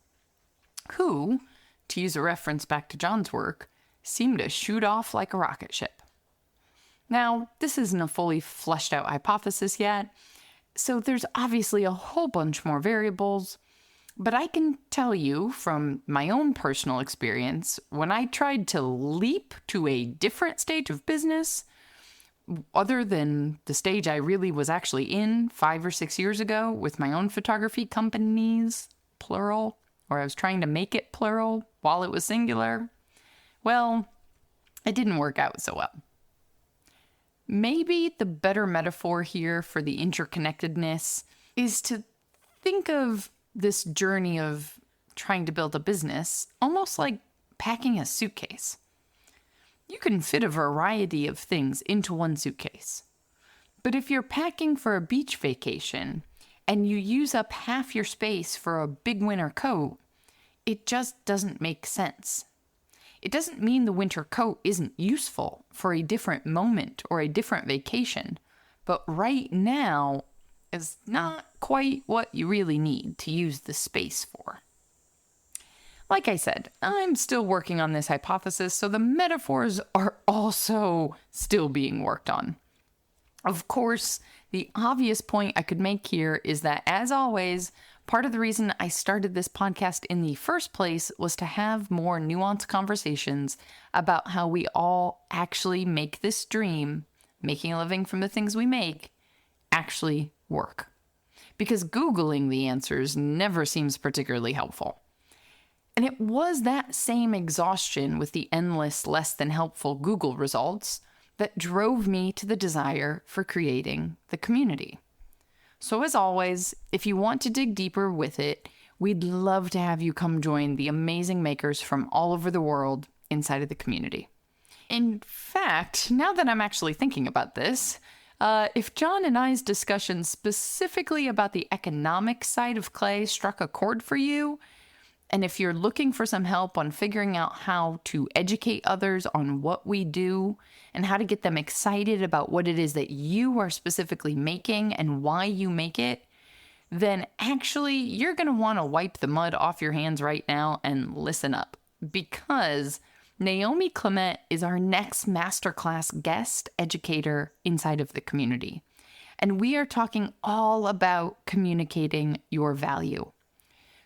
who, to use a reference back to John's work, seem to shoot off like a rocket ship. Now, this isn't a fully fleshed out hypothesis yet, so there's obviously a whole bunch more variables, but I can tell you from my own personal experience, when I tried to leap to a different stage of business, other than the stage I really was actually in 5 or 6 years ago with my own photography companies, plural, or I was trying to make it plural while it was singular, well, it didn't work out so well. Maybe the better metaphor here for the interconnectedness is to think of this journey of trying to build a business almost like packing a suitcase. You can fit a variety of things into one suitcase. But if you're packing for a beach vacation and you use up half your space for a big winter coat, it just doesn't make sense. It doesn't mean the winter coat isn't useful for a different moment or a different vacation, but right now is not quite what you really need to use the space for. Like I said, I'm still working on this hypothesis, so the metaphors are also still being worked on. Of course, the obvious point I could make here is that, as always, part of the reason I started this podcast in the first place was to have more nuanced conversations about how we all actually make this dream, making a living from the things we make, actually work. Because Googling the answers never seems particularly helpful. And it was that same exhaustion with the endless, less than helpful Google results that drove me to the desire for creating the community. So as always, if you want to dig deeper with it, we'd love to have you come join the amazing makers from all over the world inside of the community. In fact, now that I'm actually thinking about this, if John and I's discussion specifically about the economic side of clay struck a chord for you, and if you're looking for some help on figuring out how to educate others on what we do and how to get them excited about what it is that you are specifically making and why you make it, then actually you're going to want to wipe the mud off your hands right now and listen up, because Naomi Clement is our next masterclass guest educator inside of the community. And we are talking all about communicating your value.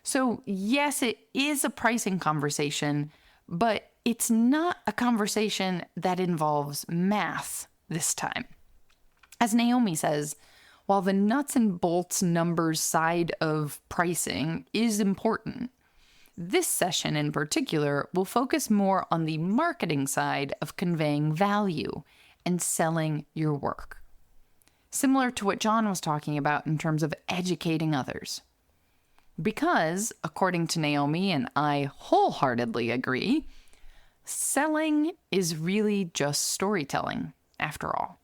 So yes, it is a pricing conversation, but it's not a conversation that involves math this time. As Naomi says, while the nuts and bolts numbers side of pricing is important, this session in particular will focus more on the marketing side of conveying value and selling your work. Similar to what John was talking about in terms of educating others. Because, according to Naomi, and I wholeheartedly agree, selling is really just storytelling, after all.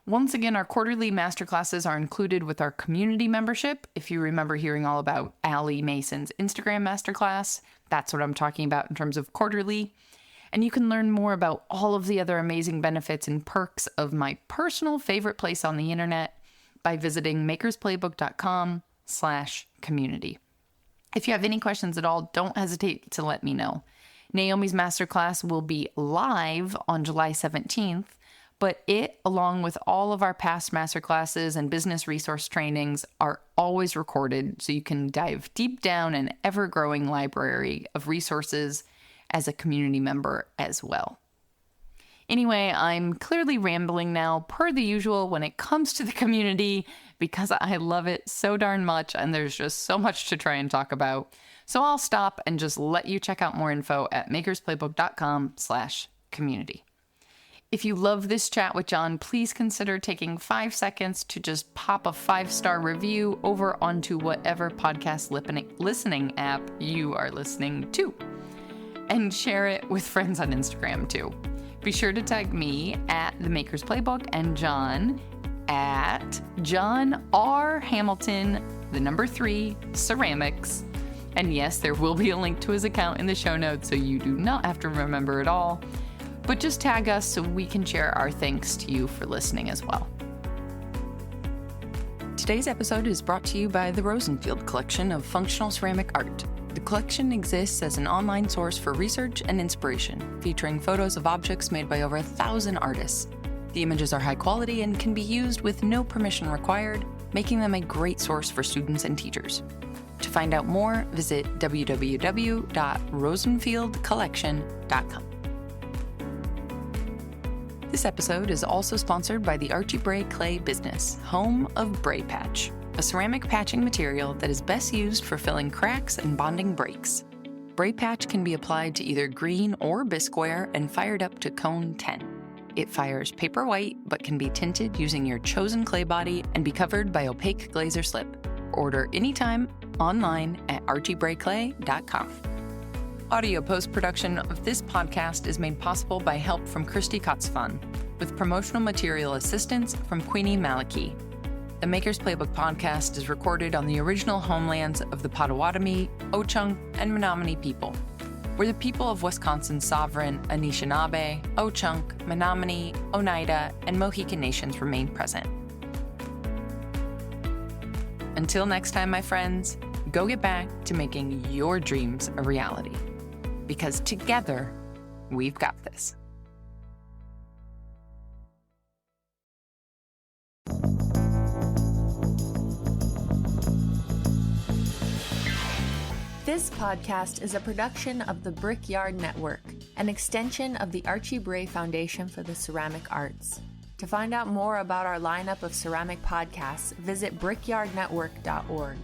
Once again, our quarterly masterclasses are included with our community membership. If you remember hearing all about Allie Mason's Instagram masterclass, that's what I'm talking about in terms of quarterly. And you can learn more about all of the other amazing benefits and perks of my personal favorite place on the internet by visiting makersplaybook.com/community. If you have any questions at all, don't hesitate to let me know. Naomi's masterclass will be live on July 17th, but it, along with all of our past masterclasses and business resource trainings, are always recorded so you can dive deep down an ever-growing library of resources as a community member as well. Anyway, I'm clearly rambling now, per the usual, when it comes to the community, because I love it so darn much and there's just so much to try and talk about. So I'll stop and just let you check out more info at makersplaybook.com/community. If you love this chat with John, please consider taking 5 seconds to just pop a 5-star review over onto whatever podcast listening app you are listening to. and share it with friends on Instagram too. Be sure to tag me at The Maker's Playbook and John at John R. Hamilton, 3 ceramics. And yes, there will be a link to his account in the show notes, so you do not have to remember it all. But just tag us so we can share our thanks to you for listening as well. Today's episode is brought to you by the Rosenfield Collection of Functional Ceramic Art. The collection exists as an online source for research and inspiration, featuring photos of objects made by over 1,000 artists. The images are high quality and can be used with no permission required, making them a great source for students and teachers. To find out more, visit www.rosenfieldcollection.com. This episode is also sponsored by the Archie Bray Clay business, home of Bray Patch, a ceramic patching material that is best used for filling cracks and bonding breaks. Bray Patch can be applied to either green or bisqueware and fired up to cone 10. It fires paper white but can be tinted using your chosen clay body and be covered by opaque glaze or slip. Order anytime online at archiebrayclay.com. Audio post-production of this podcast is made possible by help from Kirsty Kotzfan, with promotional material assistance from Queenie Maliki. The Maker's Playbook podcast is recorded on the original homelands of the Potawatomi, Ho-Chunk, and Menominee people, where the people of Wisconsin's sovereign Anishinaabe, Ho-Chunk, Menominee, Oneida, and Mohican nations remain present. Until next time, my friends, go get back to making your dreams a reality. Because together, we've got this. This podcast is a production of the Brickyard Network, an extension of the Archie Bray Foundation for the Ceramic Arts. To find out more about our lineup of ceramic podcasts, visit brickyardnetwork.org.